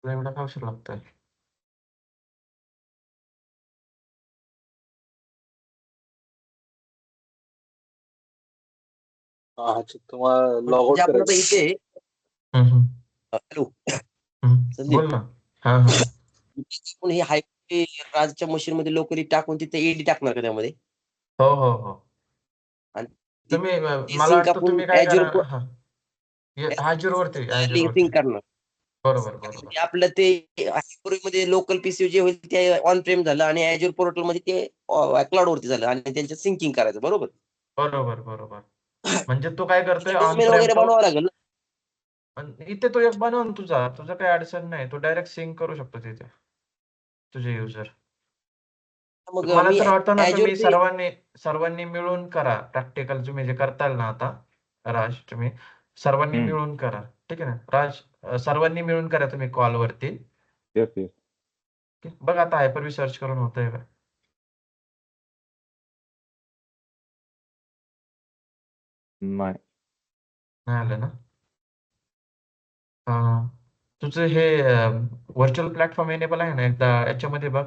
तुला एवढा का उशीर लागतोय? हा हा, तुम्हाला लॉग आउट म्हणजे आपण आता करायचं. इथे हम्म, हॅलो संदीप, बोल ना. हा हा. आपण हे हाय राजच्या मशीन मध्ये लोकली टाकून तिथे एडी टाकणार का त्यामध्ये? हो हो हो. आणि तुम्ही ती मला सिंक वाटतं आपण तुम्ही काय करा. Azure हा, Azure वरती सिंक करणार. बरोबर बरोबर. म्हणजे आपलं ते मध्ये लोकल पीसी जे होईल ते ऑन प्रेम झालं आणि Azure पोर्टल मध्ये ते क्लाउड वरती झालं आणि त्यांचं सिंकिंग करायचं, बरोबर? बरोबर बरोबर. म्हणजे तू काय करतोय, ऑन डोमेन प्रेम वगैरे तो बनवावं लागेल ना? इथे तो एक बनव ना तुझं काही अडचण नाही, तो डायरेक्ट सिंक करू शकतो तिथे तुझे युजर. मग मला मी तर वाटतं ना Azure तुम्ही ते सर्वांनी मिळून करा प्रॅक्टिकल, तुम्ही जे करताल ना आता राज, तुम्ही सर्वांनी हम्म. मिळून करा, ठीक आहे ना राज? सर्वांनी मिळून करा तुम्ही कॉलवरती. Yes yes. बघ आता Hyper-V सर्च करून होतंय का? नाही. नाही आलं ना? हा. तुझं हे व्हर्च्युअल प्लॅटफॉर्म एनेबल आहे ना, एकदा याच्यामध्ये बघ,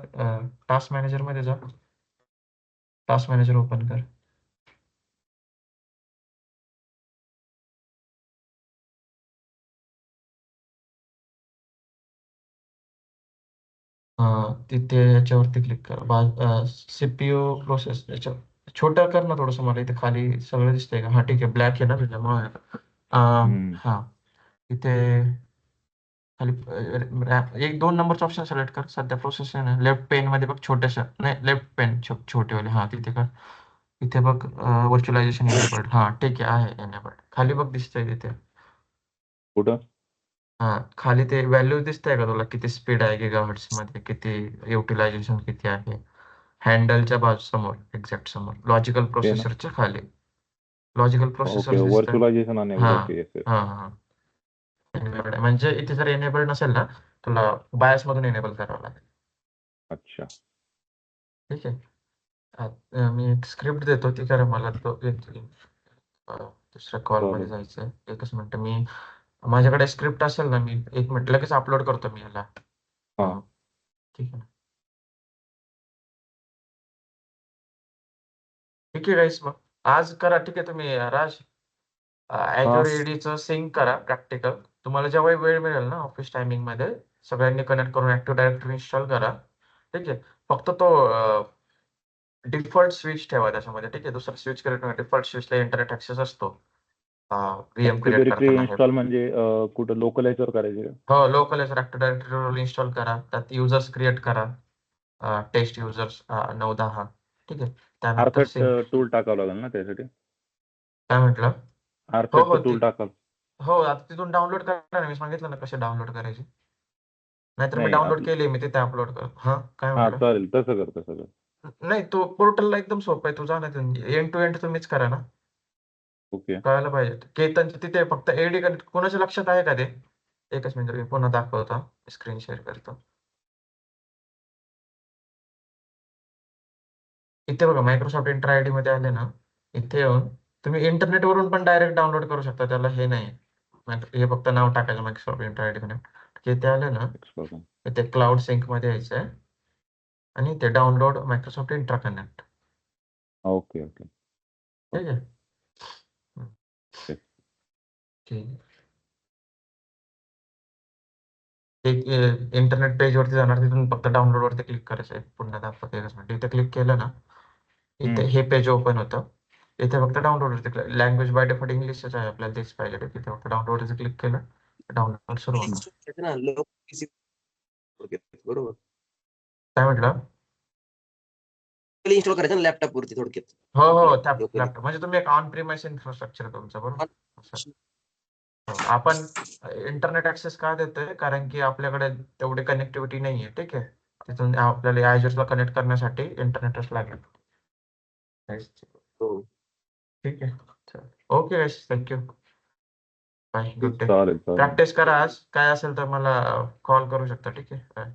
टास्क मॅनेजर मध्ये जा, टास्क मॅनेजर ओपन कर. तिथे याच्यावरती क्लिक कर, सीपीयू प्रोसेस याच्या छोटं कर ना थोडस, मला इथे खाली सगळं दिसतंय का? हा ठीक आहे, ब्लॅक आहे ना त्याच्यामुळे. हा इथे खाली एक 2 नंबरचा ऑप्शन सिलेक्ट कर. सध्या प्रोसेस आहे ना, लेफ्ट पेन मध्ये बघ, छोट्याशा नाही, लेफ्ट पेन छोटेवाले, हा तिथे कर. इथे बघ व्हर्च्युअलायझेशन एनेबल्ड, हा ठीक आहे एनेबल्ड. खाली बघ दिसतंय तिथे, कुठं? हा खाली ते व्हॅल्यू दिसतंय का तुला, किती स्पीड आहे गिगाहर्ट्ज मध्ये, किती युटिलायझेशन किती आहे? हँडलच्या बाजू समोर, एक्झॅक्ट समोर, लॉजिकल ते ना. प्रोसेसरच्या खाली लॉजिकल ओके, प्रोसेसर दिसतंय. Virtualisation enable. हा ओके, येस. हा हा enabled आहे. म्हणजे इथे जर एनेबल्ड नसेल ना, तुला बायस मधून एनेबल करावं लागेल. अच्छा. ठीक आहे. मी एक स्क्रिप्ट देतो, ती करा. मला तो दुसऱ्या कॉल मध्ये चालेल. जायचंय. एकच मिनिट, मी माझ्याकडे स्क्रिप्ट असेल ना, मी 1 मिनिट लगेच अपलोड करतो मी याला. हा. ठीक आहे ना. ठीक आहे गाईस, मग आज करा. ठीक आहे, तुम्ही राज Azure ADचं सिंक करा प्रॅक्टिकल. तुम्हाला जेव्हा वेळ मिळेल ना ऑफिस टायमिंग मध्ये, सगळ्यांनी कनेक्ट करून ऍक्टिव्ह डायरेक्टरी इन्स्टॉल करा. ठीक आहे. फक्त तो डिफॉल्ट स्विच ठेवा त्याच्यामध्ये. ठीक आहे. दुसरा स्विच करत नाही. डिफॉल्ट स्विचला इंटरनेट ऍक्सेस असतो. VM ऍक्टिव्ह क्रिएट डायरेक्टरी करताना हे. इन्स्टॉल म्हणजे कुठं लोकल याच्यावर करायचे का? हो, लोकल ऍक्टिव्ह डायरेक्टरी इन्स्टॉल करा. त्यात युजर्स क्रिएट करा. Test users 9-10. ठीक आहे. त्यानंतर आरफॅट सिंक. टूल टाकावं लागेल ना त्यासाठी? काय म्हटलं? हो आरफॅटचं हो टूल टाकाल? हो, आता तिथून डाउनलोड करा ना. मी सांगितलं ना कसे डाउनलोड करायचे. नाहीतर मी नाही डाउनलोड केली, मी तिथे अपलोड कर. हा काय हा, म्हटलं? चालेल, तसं कर. नाही, तो पोर्टलला एकदम सोपं आहे. तू जा ना, एंड टू एंड तुम्हीच करा ना. ओके. कळायला पाहिजे. केतनचे तिथे फक्त एडी कनेक्ट. कोणाच्या लक्षात आहे का ते? एकच मिनिट, मी पुन्हा दाखवतो. स्क्रीन शेअर करतो. इथे बघा, मायक्रोसॉफ्ट एंटर आयडी मध्ये आले ना, इथे येऊन तुम्ही इंटरनेट वरून पण डायरेक्ट डाउनलोड करू शकता. त्याला हे नाही, हे फक्त नाव टाकायचं मायक्रोसॉफ्ट एंटर आयडी कनेक्ट. इथे आले ना, एक्सप्लोर. इथे क्लाउड सिंक मध्ये यायचंय आणि ते download Microsoft intra connect. Okay. ठीक आहे. ठीक. ठीक आहे. एक इंटरनेट पेज वरती जाणार, तिथून फक्त डाउनलोड वरती क्लिक करायचं आहे. पुन्हा दाखवते एकच मिनिट. इथे क्लिक केलं ना, इथे हे पेज ओपन होतं. इथे फक्त डाउनलोड वरती, लँग्वेज बाय डिफॉल्ट इंग्लिशच आहे, आपल्याला तेच पाहिजे. तिथे फक्त डाउनलोड वरती क्लिक केलं, डाउनलोड सुरू होणार. ना लोकल पीसी बरोबर. काय म्हटलं? इन्स्टॉल करायचं ना लॅपटॉप वरती थोडक्यात. हो, त्या लोकली. लॅपटॉप म्हणजे तुम्ही एक ऑन प्रिमाइस इन्फ्रास्ट्रक्चर तुमचं, बरोबर. असं. हो, आपण इंटरनेट ऍक्सेस का देतोय? कारण की आपल्याकडे तेवढी कनेक्टिव्हिटी नाहीये. ठीक आहे. तिथून आपल्याला Azureला कनेक्ट करण्यासाठी इंटरनेटच लागेल. हो. ठीक आहे. Okay guys, thank you. Bye, good day. चालेल. प्रॅक्टिस करा आज. काय असेल तर मला कॉल करू शकता. ठीक आहे. बाय.